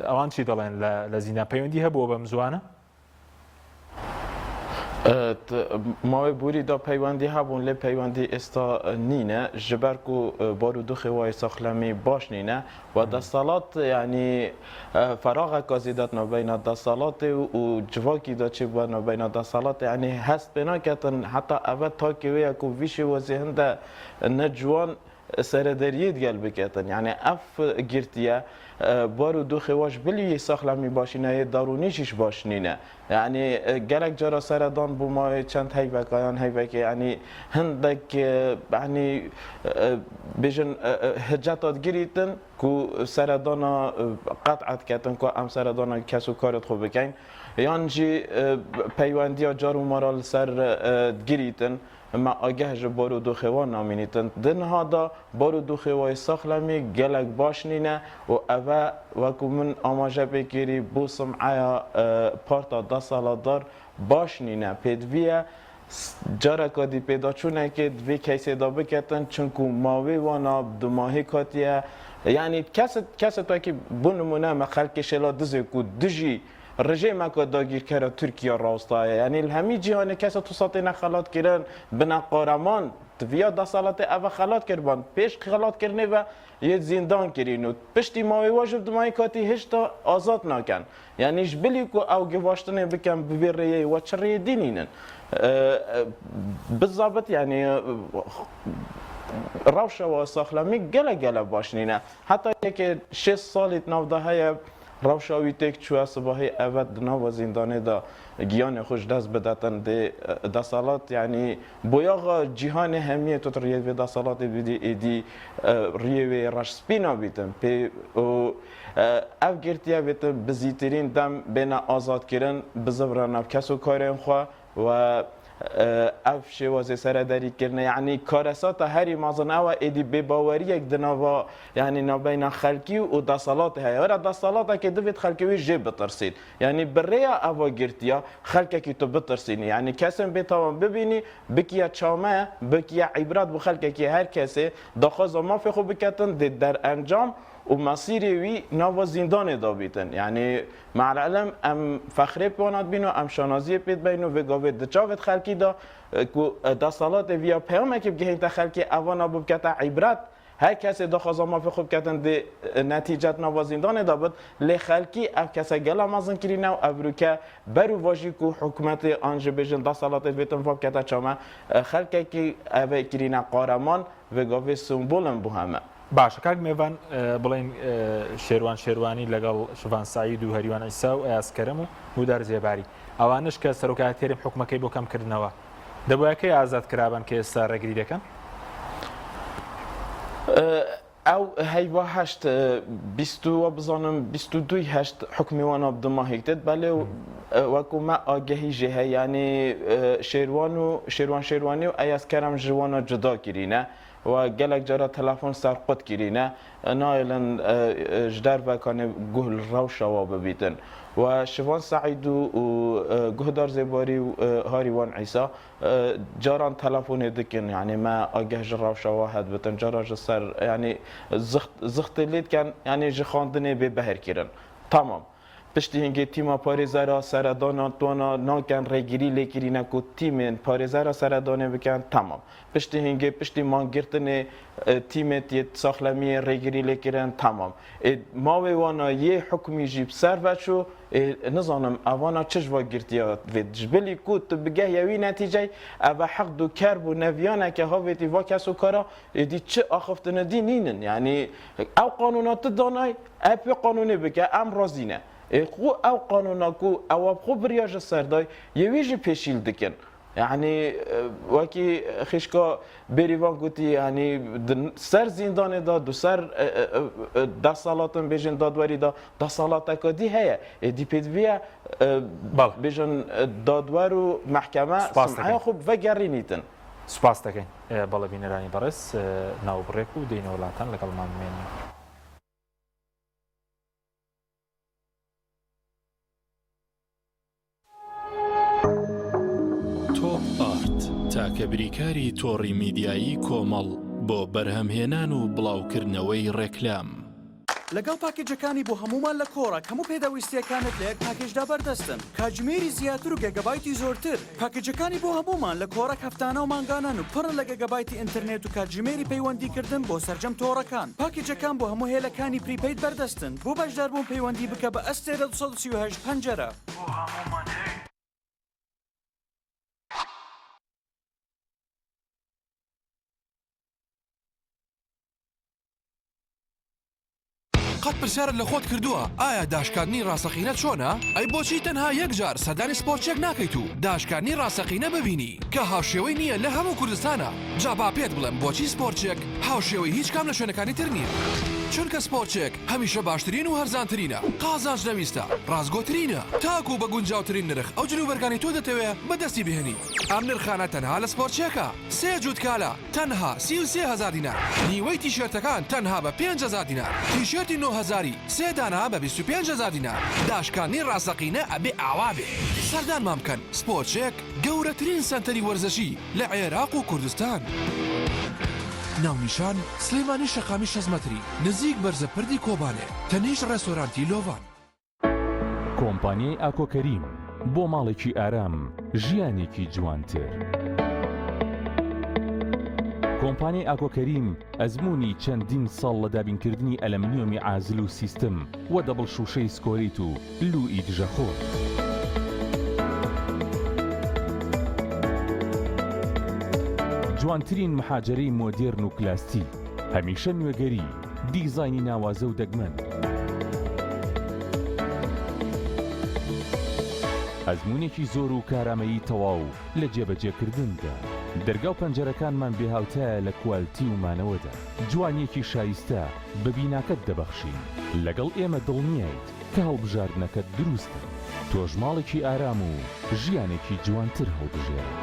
ئەوان چی دەڵێن لە زیندان پەیوەندی هەبووە بەم زوانە؟ ماوەی بوریدا پەیوەندی هەبوون لێ پەیوەندی ئێستا نینە ji ber ku barodûxê wayê saxlemî baş nîne we destsalat yanî feraqeka zêdet navbeyna destsalatê û civakî da çê bûye navbeyna destsalatê yanî hest pê naketin heta ev takê wê ye ku vî şêwazê hin de ne ciwan serederiyê digel biketin yani ev girtiye barodûxê we ji bilî saxlemî başîneyê darûnî jî baş nîne yani gelek cara seredan bû mayê çend heyveka yan heyvekê yanî hindek yanî bêjin hiceta digirîtin ku seredana qet'et ketin ku em seredana kes û karê xwe bikin yan jî peywendiya car û mara li ser digirîtin me ageh ji barodûxê wan namînîtin di niha da barodûxê wayê saxlemî gelek baş nîne û ev e wekû min amaje pê kirî bû sim'eya parta destsalatdar baş nîne pêdiviye careka dî pêdaçûnekê divê keysê da biketin çunku mavê wana di mahê katiye yanî keset wekî bi nimûne me xelkê şêla dizê ku dijî rejêmeka dagîrkera Tirkiye rastaye yanî li hemî cîhanê kesa tosatê ne xelat kirin bina qaraman diviya destsalatê ev xelat kirban pêş xelatkirinê ve yê zîndan kirîn û piştî mavê we ji di mahê katî hêşta azad nakin yanî ji bilî ku ew givaştinê bikin bi vê rêyê we çi rêyê dînînin bizabit yanî rewşa we saxlemî gelek baş nîne heta yekê 6 salî navda heye rewşa wî têk çûye sibahê evet di nava zîndanê da giyanê xwe ji dest bidetin dê destsalat yanî boyaxa cîhanê hemiyê tot riyê vê destsalatê bidî êdî riyê wê reşspî nabîtin pê ev girtiye vêtin bi zîtirîn dem bêne azadkirin bizivre nav kes û karên xwe we ev şêwazê serederîkirine yanî karesata herî mezin ew e êdî bêbaweriyek di nava yanî navbeyna xelkî û destsalatê heye were destsalateke divêt xelkê wê jê bitirsîn yanî bi rêya eva girtiya xelkekî tu bitirsînî yanî kesên bêtavan bibînî bikiye çame bikiye îbret bi xelkekî her kesê daxwaza mafê xwe biketin dê derencam û mesîrê wî nava zîndanê da bîtin yanî meelelem em fexrê pê wan dibîn û em şanaziyê pê dibin û vê gavê di çavê xelkî da ku destsalatê vîya peyamekê bigihînte xelkê evana bikete îbret her kesê daxwaza mafê xwe biketin dê netîcet nava zîndanê da bit lê xelkî ev kese gela mezin kirîne û ev rûke ber û vajî ku hikûmetê an ji bêjin destsalatê vêtin va bikete çame xelkekî ev ê kirîne qareman vê gavê simbolin bû heme باشە کاک میێڤان بڵێن شێروان شێروانی لەگەڵ شڤان سعید و هەریوان عیسا و ئەیاسکەرەم و هودار زێباری ئەوانش کە سەرۆکاتێرم حکومەکەی بۆ کەمکردنەوە دەبووایەکەی ئازاد کرابن کە ئێستا ڕێگری دەکەن ئەو هەیوا هەشت بیستوە بزانم 22 هەشت حکمی وانە بدماهێک دێت بەلێ وەکو me ئاگەهی jê heye yanî şêrwan şêrwanî û ئەیاسکەرم ji wan cuda kirîne و gelek cara telefon serqut kirîne nailin ji dervekanê guh li rewşa we bibîtin و şivan Saîd û guhdar zêbarî û harî wan Îsa caran telefonê dikin yanî me ageh ji rewşa we hed bitin cara ji ser yanî zixtê lê dikin yanî ji xandinê bê beher kirin tamam پشتی هنگی تیما پارێزارا سەردانا توانا ناکەن ڕێگیری لێکرینە و تیمên پارێزارا سەردانê bikin tamam. Piştî hingê piştî mangirdinê tîmê tê saxlemiyê rêgirî lêkirin tamam. Mavê wana yê hukmî jî ser veçû nizanim evana çi va girtiya vê ji ku tu bigehya wî netîcey ev heq û ker bû neviyaneke havêtî va kes û kara êdî çi axiftinê dî nînin yani ew qanûna tu danay ev pê qanûnê bike em razî ne. خو او قانونا کو او خو بریا ج سردای یویجی پیشیل دکن یعنی وکی خشکا بریوان گوتی یعنی سر زندان دا دو سر 10 سالاتن بیژن دادوری دا 10 سالات کدی هيا دی پدویا بیژن دادور و محکمه سمعه خوب و گرینیتن سپاس دەکەین بەڵێ بینەرانی بەڕێز ناوبڕێک و دەینە وڵاتان لەگەڵمان بمێنین. تاکە بریکاری تۆڕی میدیایی کۆمەڵ بۆ بەرهەمهێنان و بڵاوکردنەوەی ڕێکلام لەگەڵ پاکێجەکانی بۆ هەمومان لە کۆڕک هەموو پێداویستیەکانت لە یەک پاکێجدا بەردەستن کاتژمێری زیاتر و گەگەبایتی زۆرتر پاکێجەکانی بۆ هەمومان لە کۆڕک هەفتانە و مانگانان و پڕ لە گەگەبایتی ئینترنێت و کاتژمێری پەیوەندیکردن بۆ سەرجەم تۆڕەکان پاکێجەکان بۆ هەموو هێلەکانی پریپەید بەردەستن بۆ بەشداربوون پەیوەندی بکە بە ئەستێرە 238 پەنجەرە بۆ هەمومان قەت پرسیارت لە خۆت کردووە ئایا داشکاردنی ڕاستەقینە چۆنە؟ ئەی بۆچی تەنها یەک جار سەردانی سپۆرتچێک ناکەیت و داشکاردنی ڕاستەقینە ببینی کە هاوشێوەی نییە لە هەموو کوردستانە جا با پێت بڵێم بۆچی سپۆرتچێک هاوشێوەی هیچ کام لە شوێنەکانی تر نییە چونکە سپۆرتچێک هەمیشە باشترین و هەرزانترینە قازانج نەویستە ڕازگۆترینە تاکو بە گونجاوترین نرخ ئەو جلوبەرگانی تۆ دەتەوێت بەدەستی بهێنی ئەم نرخانە تەنها لە سپۆرتچێکە 3 جووتکالە تەنها 33,000 دینار نیوەی تیشێرتەکان تەنها بە 5,000 دینار تیشێرتی 9,000 سێ دانا بە 25,000 دینار داشکاردنی ڕاستەقینە ئەبێ ئاوا بێ سەردانمان بکەن سپۆرتچێک گەورەترین سەنتەری وەرزەشی لە عێراق و کوردستان ناونیشان سلێمانی شەقامی 6 مەتری نزیک بەرزە پردی کۆبانێ تەنیش ڕێستۆرانتی لۆڤان کۆمپانیای ئاکۆکەریم بۆ ماڵێکی ئارام ژیانێکی جوانتر کۆمپانیای ئاکۆکەریم ئەزمموی چەندین ساڵ لە دابینکردنی ئەلەمنیۆمی ئازل و سیستم و دەبڵ شوشەی سکۆریت و لوئی دژەخۆر جوانترین مەحاجەرەی مۆدێرن و کلاستی هەمیشە نوێگەری دیزاینی ناوازە و دەگمەن ئەزمموونێکی زۆر و کارامەیی تەواو لە جێبەجێکردندا دەرگا و پەنجەرەکانمان بێهاوتایە لە کوالتی و مانەوەدا جوانیەکی شایستە بە بیناکەت دەبەخشین لەگەڵ ئێمە دڵنیایت کە هەڵبژاردنەکەت دروستە تۆش ماڵێکی ئارام و ژیانێکی جوانتر هەڵبژێرە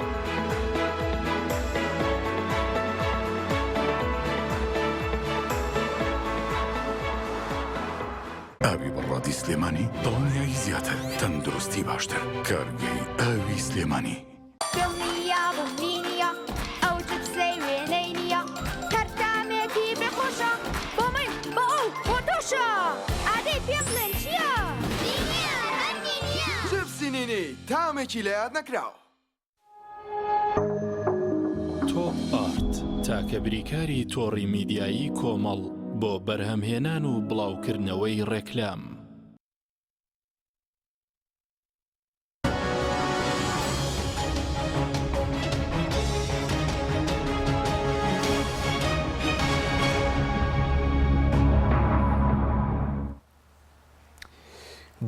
ئاوی بەڕادی سلێمانی دڵنیایی زیاتر تەندروستی باشتر کارگەی ئاوی سلێمانی ئەو جبسەی وێنەی نییە هەرتامێکی بێخۆشە بۆ من بۆ ئەو بۆ تۆشە ئادەی پێ بڵێن چییە؟ جبسی نینی تامێکی لە یاد نەکراوە تۆپ ئارت تاکە بریکاری تۆڕی میدیایی کۆمەڵ بۆ بەرهەمهێنان و بڵاوکردنەوەی ڕێکلام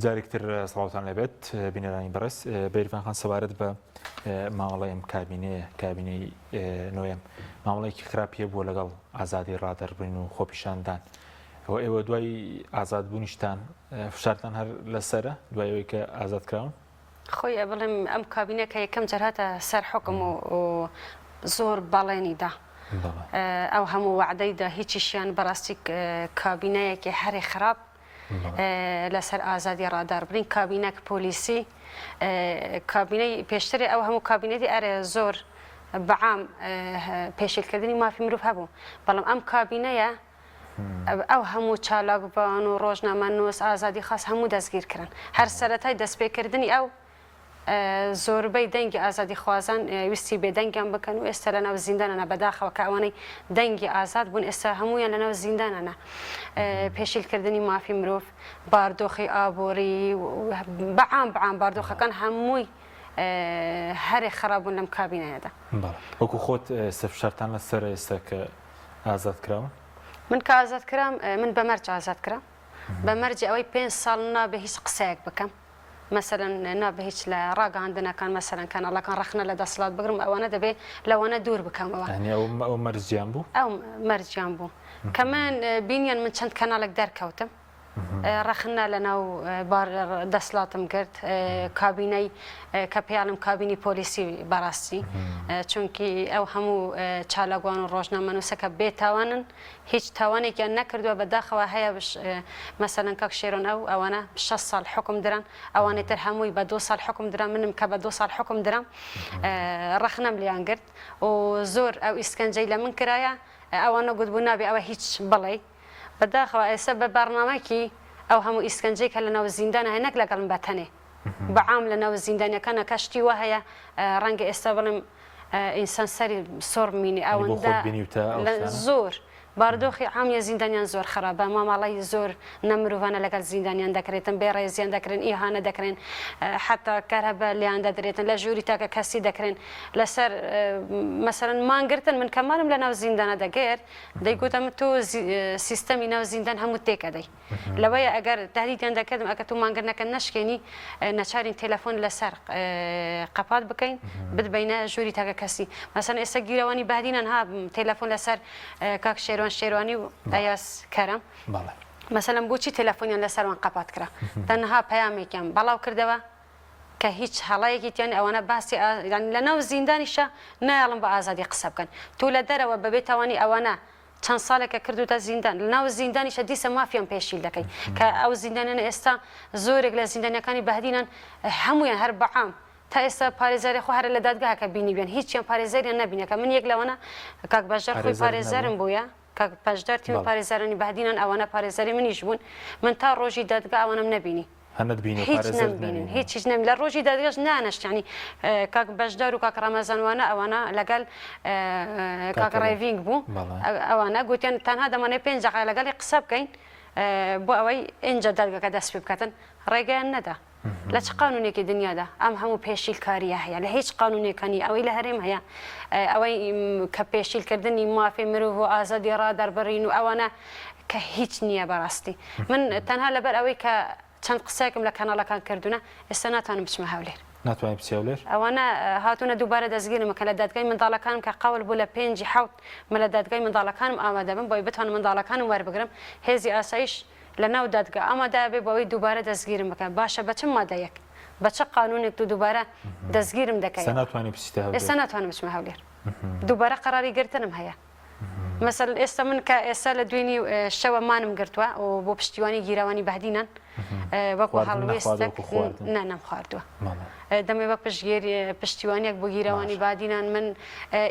جارێکتر سڵاوتان لەبێت بینەرانی بەڕێز بەیرفانخان سەبارەت بە مامەڵەیەم کابینەی نوێم مامەڵەیەکی خراپیە بووە لەگەڵ ئازادی ڕادەربڕین و خۆپیشاندان ئێوە دوای ئازادبوونیشتان فشارتان هەر لەسەرە دوای ئەوەی کە ئازادکراون خۆی بڵێم ئەم کابینەکە یەکەم جەرهاتە سەر حکم و زۆر باڵێنیدا ئەو هەموو وعدەیدا هیچیشیان بەڕاستی کابینەیەکی هەرێ خراپ لەسەر ئازادی ڕاداربرین کابینەک پۆلیسی کابینەی پێشتری ئەو هەموو کابینەتی ئەرێ زۆر بەعام پێشێلکردنی مافی مرۆڤ هەبوو بەڵام ئەم کابینەیە ئەو هەموو چالاک بان و ڕۆژنامەنووس ئازادی خاص هەموو دەستگیر کردن هەر سەرەتای دەستپێکردنی ئەو زۆربەی دەنگی ئازادی خوازان ویستی بێدەنگیان بکەن و ئێستا لەناو زیندانەنە بەداخەوە کە ئەوانەی دەنگی ئازاد بوون ئێستا هەمویان لەناو زیندانەنە پێشیلکردنی مافی مرۆڤ باردۆخی ئابۆری بەعام باردۆخەکان هەمووی هەرێ خراپبوون لەم کابینەیەدا وەکو خۆت سەفشارتان لەسەر ئێستا کە ئازاد کراوە من کە ئازاد کرام من بە مەرج ئازاد کرام بە مەرجی ئەوەی 5 ساڵ نابێ هیچ قسەیەک بکەم مثلا نابێ هیچ لە ڕاگەاندنەکان مەسەرەن کاناڵەکان ڕەخنە لە دەسەڵات بگرم ئەوانە دەبێ لەوانە دوور بکەمەوە ئەو مەرجیان بوو ئەو مەرجیان بوو کە من بینیان من چەند کەناڵێک دەرکەوتم ڕەخنا لەناو دەسڵاتم کرد کابینەی کە پێیاڵم کابینی پۆلیسی بەڕاستی چونکی ئەو هەموو چالاگوان و ڕۆژنامەنووسەکە بێتاوانن هیچ تاوانێکیان نەکردووە بەداخەوە هەیە مەسەلەن کاک شێرۆن ئەوانە 6 ساڵ حکم دران ئەوانەی تر هەمووی بە 2 ساڵ حکم دران منم کە بە 2 ساڵ حکم درام ڕەخنەم لیان کرد و زۆر ئەو ئیسکەنجەی لە من کرایە ئەوانە گوتبوو نابێ ئەوە هیچ بڵێ بەداخەوە ئێستا بە بەرنامەکی ئەو هەموو ئیسکەنجەی کە لەناو زیندانە هەیە نەک لەگەڵم بەتەنێ بەعام لەناو زیندانیەکانە کەشتی وە هەیە ڕەنگە ئێستا بڵێم ئینسان سەری سۆر بینی ئەوەندە زۆر باردۆخی عامیە زیندانیان زۆر خراپە ماماڵی زۆر نەمرۆڤانە لەگەڵ زیندانیان دەکرێتن بێڕێزیان دەکرێن ئیهانە دەکرێن حتا کارهەبە لیان دەدرێتن لە ژووری تاکە کەسی دەکرێن لەسەر مەسەرەن مانگرتن من کەمانم لە ناو زیندانە دەگەر دەیگوتم تۆ سیستەمی ناو زیندان هەموو تێکەدەی لەوەیە ئەگەر تهدیدیان دەکردم ئەگە تو مانگرنەکە نەشکێنی نەچارین تەلەفۆن لەسەر قەپات بکەین بتبینە ژووری تاکە کەسی مەسەن ئێستا گیرەوانی بەهدینان ها تەلەفۆن لەسەر کاک شێروانی و ئەیاس کەرەم مەسەلەن بۆچی تەلەفۆنیان لەسەروان قەپات کرا تەنها پەیامێکیان بەڵاو کردەوە کە هیچ هەڵەیەکی تیان ئەوانە باسی لەناو زیندانیشە نایڵم بە ئازادی قسە بکەن تو لە دەرەوە بەبێتوانی ئەوانە چەند ساڵێکە کردوتە زیندان لەناو زیندانیشە دیسە مافیان پێشیل دەکەی کە ئەو زیندانیان ئێستا زۆرێک لە زیندانیەکانی بەهدینان هەمویان هەر بەعام تا ئێستا پارێزاری خۆ هەرە لە دادگاکە بینی بێن هیچیان پارێزاریان نەبینەکە من یەک لەوانە کاک بەشدار خۆی پارێزارم بووە کاک بەشدار تیم پارێزارانی بەهدینان ئەوانە پارێزاری منیش بوون من تا ڕۆژی دادگا ئەوانم نەبینی هیچ نەبینین هیچ نەم لە ڕۆژی دادگاش نانەشتانی کاک بەشدار و کاک ڕەمەزانوانە ئەوانە لەگەڵ کاک ڕێڤینگ بوو ئەوانە گوتیان تەنها دەمانێت 5 دقیقە لەگەڵی قسە بکەین بۆ ئەوەی ئینجا دادگاکە دەست پێ بکاتن ڕێگەیان نەدا لە چ قانونێکی دنیادا ئەم هەموو پێشیلکاریە هەیە لە هیچ قانونێکانی ئەوەی لە هەرێم هەیە ئەوەی کە پێشیلکردنی مافی مرۆڤ و ئازادی ڕادەربڕین و ئەوانە کە هیچ نییە بەڕاستی من تەنها لەبەر ئەوەی کە چەند قسەیەکم لە کەناڵەکان کردوونە ئێستا ناتوانم بچمە هەولێر ناتوانین بچی هەولێر ئەوانە هاتوونە دووبارە دەستگیرمە کە لە دادگای منداڵەکانم کە قەول بوو لە 5 7 من لە دادگای منداڵەکانم ئامادە بم بۆی بتوانم منداڵەکانم وەربگرم هێزی ئاسایش لەناو دادگا ئامادە بێ بەوەی دووبارە دەستگیرم بکەم باشە بە چ مادەیەک بە چه قانونێک تو دووبارە دەستگیرم دەکەیت ئێستا ناتوانم بچمە هەولێر دووبارە قەراری گرتنم هەیە مەسەڵەن ئێستا من کە ئێستا لە دوێنی شەوە مانم گرتووە و بۆ پشتیوانی گیراوانی بەهدینان وەکو هەڵوێستێک نەم خواردووە دەمێ وەک پشتیوانێک بۆ گیراوانی بادینان من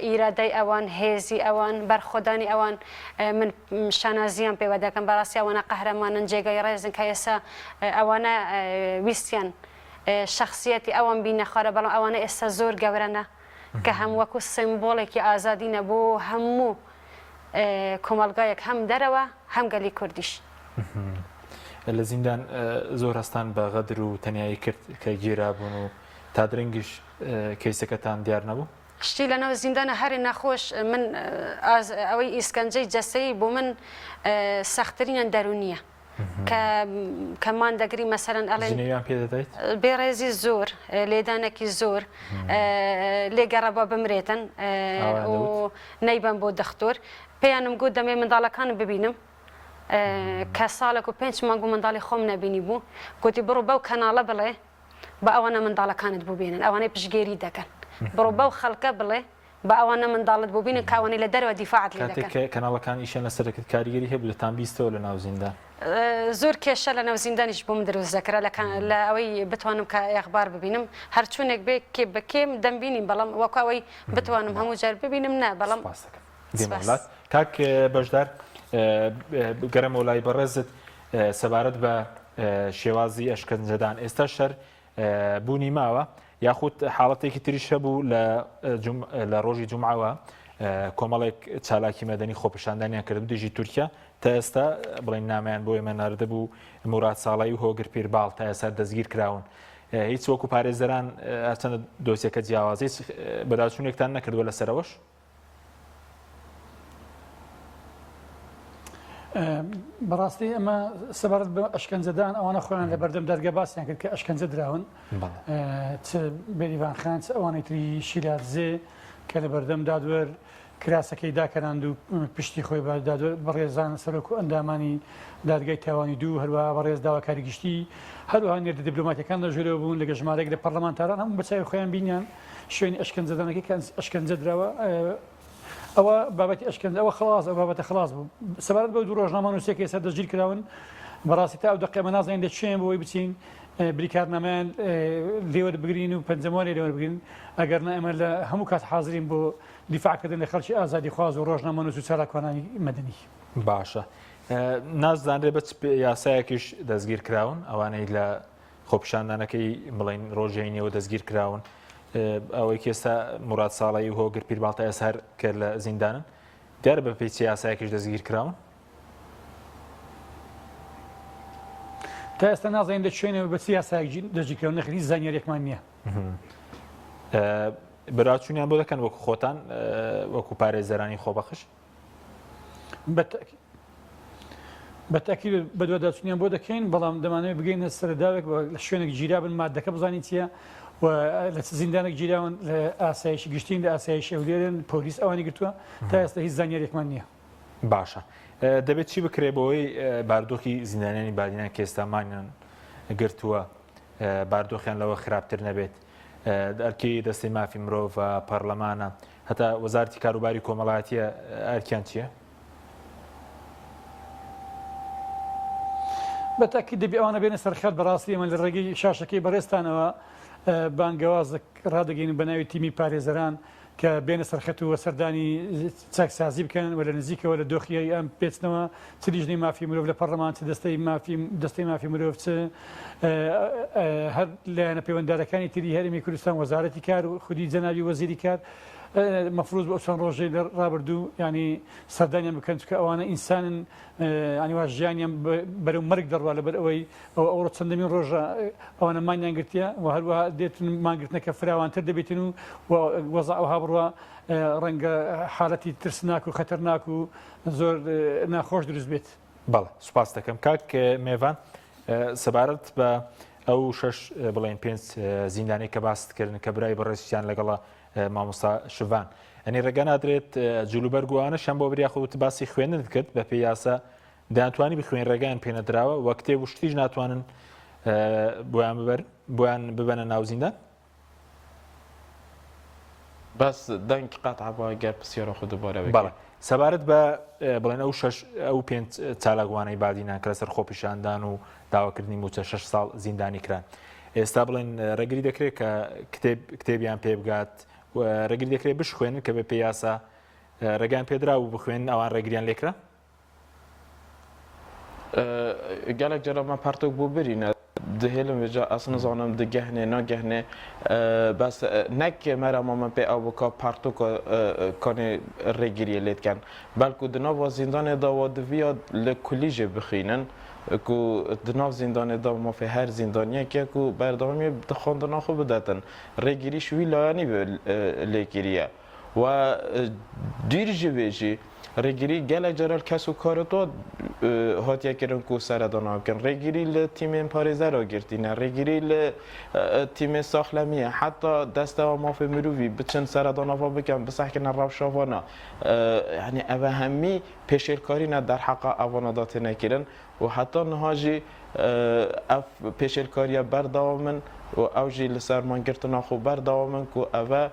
ئیرادەی ئەوان هێزی ئەوان بەرخۆدانی ئەوان من شانازیان پێوە دەکەم بەڕاستی ئەوانە قەهرەمانن جێگەی ڕێزن کە ئێستا ئەوانە ویستیان شخصیەتی ئەوان بینە خوارە بەڵام ئەوانە ئێستا زۆر گەورەنە کە هەم وەکو سمبۆڵێکی ئازادینە بۆ هەموو کۆمەلگایەک هەم دەرەوە هەم گەلی کوردیش لە زیندان زۆر هەستان بە غەدر و تەنیایی کرد کە گێرا بوون و تا درەنگیش کەیسەکەتان دیار نەبوو شتی لەناو زیندانە هەری نەخۆش من ئەوەی ئیسکەنجەی جەسەی بۆ من سەختترینیان دەرونیە کەمان دەگری مەسەرەن ئەڵێن بێڕێزی زۆر لێدانێکی زۆر لێگەڕەبە بمرێتن و نەیبم بۆ دەختۆر پێیانم گوت دەمێ منداڵەکانم ببینم کە ساڵێک و 5 مانگ و منداڵی خۆم نەبینی بوو گوتی بڕۆ بەو کەناڵە بڵێ بە ئەوانە منداڵەکانت ببینن ئەوانەی پشتگێری دەکەن بڕۆ بەو خەڵکە بڵێ بە ئەوانە منداڵت ببینن کاوانی لە دەرەوە دیفاعت لێ دەکەن کەناڵەکان ئیشان لەسەرەکەت کاریگەری هەبوو لەتان بیستەوە لە ناو زیندان زۆر کێشە لە ناو زیندانیش بۆم دروست دەکرا لە ئەوەی بتوانم کە ئەخبار ببینم هەرچوونێک بێ کێ بە کێم دەمبینیم بەڵام وەکو ئەوەی بتوانم هەموو جار ببینم نا بەڵام کاک بەشدار گەرەمە و لای بەڕێزت سەبارەت بە شێوازی ئەشکەنجەدان ئێستا شەر بوونی ماوە یاخود حاڵەتێکی تریش هەبوو لە ڕۆژی جومعەوە کۆمەڵێک چالاکی مەدەنی خۆپیشاندانیان کرد دژی تورکیا تا ئێستا بڵین نامیان بۆ ئێمە ناردە بوو مورات ساڵایی و هۆگر پیرباڵ تا ئێستا دەستگیر کراون هیچ وەکو پارێزەران هەرچەندە دۆسیەکە جیاوازی بەداچوونێکتان نەکردووە لەسەرەوەش بەڕاستی ئەمە سەبارەت بە ئەشکەنجەدان ئەوانە خۆیان لە بەردەم دەرگا باسییان کرد کە ئەشکەنجە دراون بێریڤان خان ئەوانەی تری شیرازێ کە لە بەردەم دادوەر کراسەکەی داکەراند و پشتی خۆی بەڕێزان سەرۆک و ئەندامانی دادگای تاوانی دوو هەروە بەڕێز داواکاری گشتی هەروەها نێردە دیپلۆماتیەکان لە ژێرەوە بوون لەگە ژمارەێک لە پەرلەمانتاران هەموو بەچاوی خۆیان بینیان شوێنی ئەشکەنجەدانەکەی ئەشکەنجە دراوە ئەوە بابەتی ئەشکەنجە ئەوە خلاص ئەو بابەتە خلاص بوو سەبارەت بە دوو ڕۆژنامە نووسێکی ئێستا دەستگیر کراون بەڕاستی تا ئەو دقیقە نازانین لە چێن بۆی بچین بریکارنامەیان لێوە بگرین و پەنجەموانی لێوە بگرین ئەگەر نە ئەمە لە هەموو کات حاضرین بۆ دیفاعکردن لە خەڵکی ئازادی خواز و ڕۆژنامە نووس و چالاکوانانی مەدەنی باشە نازدانرێ بە یاسایەکیش دەستگیر کراون ئەوانەی لە خۆپیشاندانەکەی بڵین ڕۆژێنیەوە دەستگیر کراون ئەوەی ئێستا مورات ساڵایی و هۆگر پیرباڵتە ئێسار کە لە زیندانن دیارە بە پێی یاسایەکیش دەستگیر کراون تا ئێستا نازانین لە شوێنەوە بە یاسایەک دەستگیرکراون نەخری زانیاریەکمان نییە براچوونیان بۆ دەکەن وەکو خۆتان وەکو پارێزەرانی خۆبەخش بەتاکید بە دوواداچوونیان بۆ دەکەین بەڵام دەمانەوێت بگەینە سەرداوێک لە شوێنێک گیرا بن مادەکە بزانین چیە و لە زیندانێک گیراون لە ئاسایشی گشتین لە ئاسایشی ئەولێرن پۆلیس ئەوانی گرتووە تا ئێستا هیچ زانیاریەکمان نییە باشە دەبێت چی بکرێ بۆەوەی بارودۆخی زیندانیانی بادینان کە ئێستامانیان گرتووە بارودۆخیان لەوە خراپتر نەبێت ئەرکی دەستی مافی مرۆڤ پەرلەمانە هەتا وەزارەتی کاروباری کۆمەڵایەتیە ئەرکیان چییە؟ بەتاکید دەبێ ئەوانە بێنە سەرخەت بەڕاستی ئەمە لە ڕێگەی شاشەکەی بەڕێستانەوە بانگەواز ڕادەگەین بەناوی تیمی پارێزەران کە بێنە سەرخەت و سەردانی چاکسازی بکەن و لە نزیکەوە لە دۆخیایی ئەم پێچنەوە چ لیژنەی مافی مرۆڤ لە پەرلەمان چ دەستەی مافی مرۆڤ چ هەر لایەنە پەیوەنددارەکانی تری هەرێمی کوردستان وەزارەتی کار و خودی جەنابی وەزیری کار مەفروض بە چەند ڕۆژەی لە ڕابردوو ینی سەردانیان بکەن چکە ئەوانە ئینسانن ئەنیوا ژیانیان بەرەو مەرگ دەڕوا لەبەر ئەوەی ئەوڕۆ چەندەمین ڕۆژە ئەوانە مانیان گرتیە و هەروەها دێتن مانگرتنەکە فراوانتر دەبێتن و وەزع ئەوها بڕوە ڕەنگە حالەتی ترسناک و خەتەرناک و زۆر ناخۆش دروست بێت. بەڵێ سوپاس دەکەم کاک میێڤان سەبارەت بە ئەو شەش بڵێن پێنج زیندانی کە باستکردن کە برای بەڕێزیان لەگەڵە مامۆستا شڤان ئەنی ڕێگە نادرێت جلوبەرگوانە شەم بۆ بریا خۆت باسی خوێندن کرد بە پێی یاسا دەیانتوانی بخوێن ڕێگەیان پێنەدراوە وە کتێب و شتیش ناتوانن بۆیان ببەنە ناو زیندان بەس دەنگی قەتعبە گەر پرسیارە خۆ دووبارە بەڵێ سەبارەت بە بڵێن ئەو پێنج چالاکوانەی بادینان کە لەسەر خۆپیشاندان و داواکردنی موچە 6 ساڵ زیندانی کران ئێستا بڵێن ڕێگری دەکرێت کە کتێبیان پێ بگات ڕێگری دەکرێت بشخوێنن کە بە پێی یاسا ڕێگەیان پێدرا و بخوێن ئەوان ڕێگریان لێکرا gelek cara me pertok bû birîne dihêlin vêca ez nizanim digehne nagehne bes nek merama me pê ew bika pertoka kanê rêgiriye lê dikin belku di nava zindanê da wa diviya li kulî jê bixînin ku di nav zindanê da mafê her zindaniyeke ku berdewamî di xwendina xwe bidetin rêgirî ji wî layanî lêkiriye we dîr ji vê jî rêgirî gelek caral kes û karê to hatiye kirin ku seredana bikin rêgirî li tîmên parêzera girtîne rêgirî li tîmê saxlemiye heta destewa mafê mirovî biçin seredana bikin bisehkine rewşavana yani ev hemî pêşêlkarîne derheqa evana da têne kirin û heta niha jî ev pêşêlkariya berdawamin û ew jî li ser mangirtina xwe berdawamin ku ev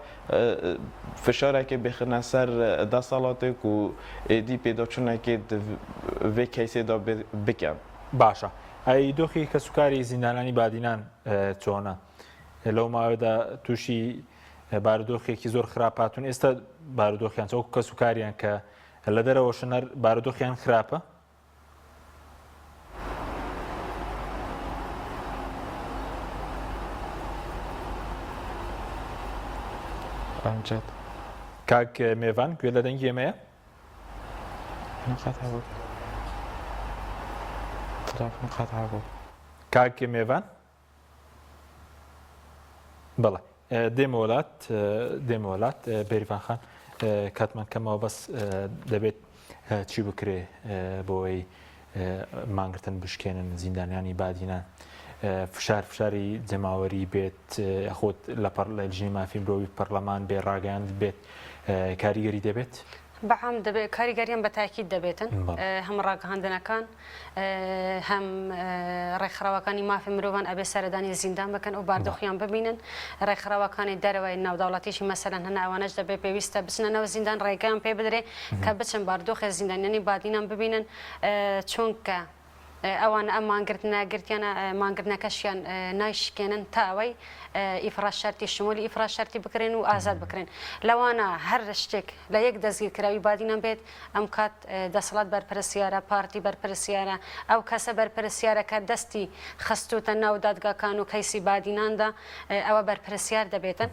fişarekê bixine ser desalatê ku êdî pêdaçûnekê di vê keysê da bikin. باشە ئەی دۆخی کەسوکاری زیندانانی بادینان چۆنە لەو ماوەدا تووشی بارودۆخێکی زۆر خراپاتون ئێستا بارودۆخیان چەوە کەسوکاریان کە لە دەرەوە شنەر بارودۆخیان خراپە کاک میێوان گوێ لە دەنگی ئێمەیە کاک میێوان بەڵێ دێمە وڵات بێریڤان خان کاتمان کەمەوە بەس دەبێت چی بکرێ بۆی مانگرتن بشکێنن زیندانیانی بادینان فشاری جەماوەری بێت خۆت لە ژنی مافی مرۆوی پەرلەمان بێ ڕاگەیان بێت کاریگەری دەبێت بەعام دەبێت کاریگەریان بە تاکید دەبێتن هەم ڕاگەهاندنەکان هەم ڕێکخراوەکانی مافی مرۆڤان ئەبێ سەردانی زیندان بکەن و باردۆخیان ببینن ڕێکخراوەکانی دەرەوەی ناوداوڵاتیشی مەسەلەن هەنا ئەوانەش دەبێت پێویستە بچنەوە زیندان ڕێگەیان پێ بدرێ کە بچن باردۆخی زیندانیانی بادینان ببینن چونکە ئەوانە ئەم مانگرتنەگرتیانە مانگرتنەکەشیان نایشکێنن تا ئەوەی ئیفراشارتی شمولی ئیفراشارتی بکرێن و ئازاد بکرێن لەوانە هەر شتێک لە یەک دەستگیرکراوی بادینان بێت ئەم کات دەسەڵات بەرپرسیارە پارتی بەرپرسیارە ئەو کەسە بەرپرسیارەکە دەستی خستوتە ناو دادگاکان و کەیسی بادیناندا ئەوە بەرپرسیار دەبێتن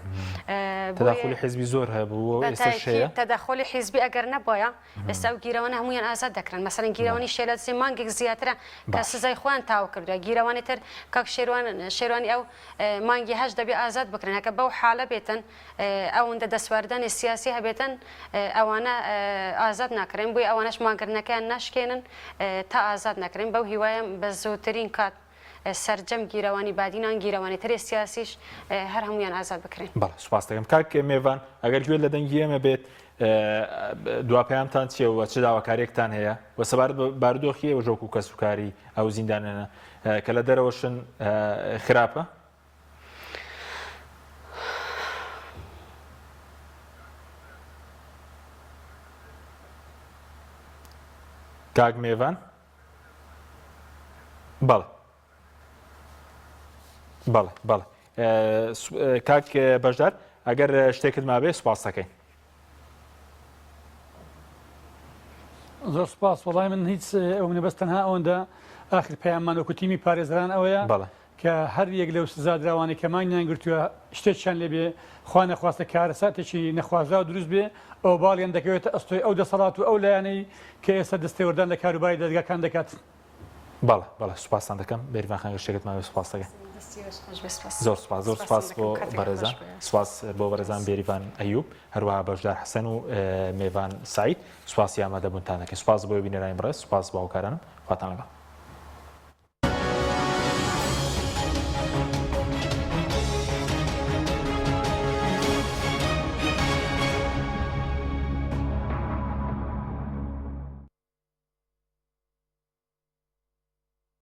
تەداخلی حیزبی زۆر هەبوو ئێستا تەداخلی حیزبی ئەگەر نەبووە ئێستا ئەو گیرەوانە هەمویان ئازاد دەکرێن مەسەڵەن گیرەوانی شێلەت سێ مانگێک زیاترە کە سزای خۆیان تاو کردووە گیرەوانی تر کاک شێروانی ئەو مانگی هەش دەبێ ئازاد بکرێن هەکە بەو حالە بێتن ئەوەندە دەسواردانی سیاسی هەبێتن ئەوانە ئازاد ناکرێن بۆی ئەوانەش مانگرتنەکەیان ناشکێنن تا ئازاد نەکرێن بەو هیوایە بە زووترین کات سەرجەم گیرەوانی بادینان گیرەوانی تری سیاسیش هەر هەمویان ئازاد بکرێن بەڵێ سوپاس دەکەم کاک میێوان ئەگەر گوێ لە دەنگی ئێمە بێت دواپەیامتان چیەوە چ داواکاریەکتان هەیە و سەبارەت بە بارودۆخی ئەوە ژۆک و کەسوکاری ئەو زیندانانە کە لە دەرەوەشن خراپە کاک میێوان بەڵێ کاک بەشدار ئەگەر شتێکت مابێ سوپاس دەکەین زۆر سپاس وەڵای من هیچ ئەو نەبەست تەنها ئەوەندە ئاخر پەیاممان وەکو تیمی پارێزران ئەوەیە کە هەر یەک لەو سزادراوانی کە مانگیان گرتووە شتێکیان لێبێ خوا نەخواستە کارەساتێکی نەخوازرا و دروست بێ ئەو باڵیان دەکەوێتە ئەستۆی ئەو دەسەڵات و ئەو لایەنەی کە ئێستا دەستێوەردان لە کاروباری دەرگاکان دەکات بەڵێ سوپاسان دەکەم بێریڤان خان شتێکت ماوێ سوپاس دەکەم زۆر سوپاس بۆ بەڕێزان سوپاس بۆ بەڕێزان بێریڤان ئەیوب هەروەها بەشدار حەسەن و میێوان سعید سوپاسی ئامادەبوونتان دەکەم سوپاس بۆ بینەرانی بەڕێز سوپاس بۆ هاوکارانم خواتان لەگەڵ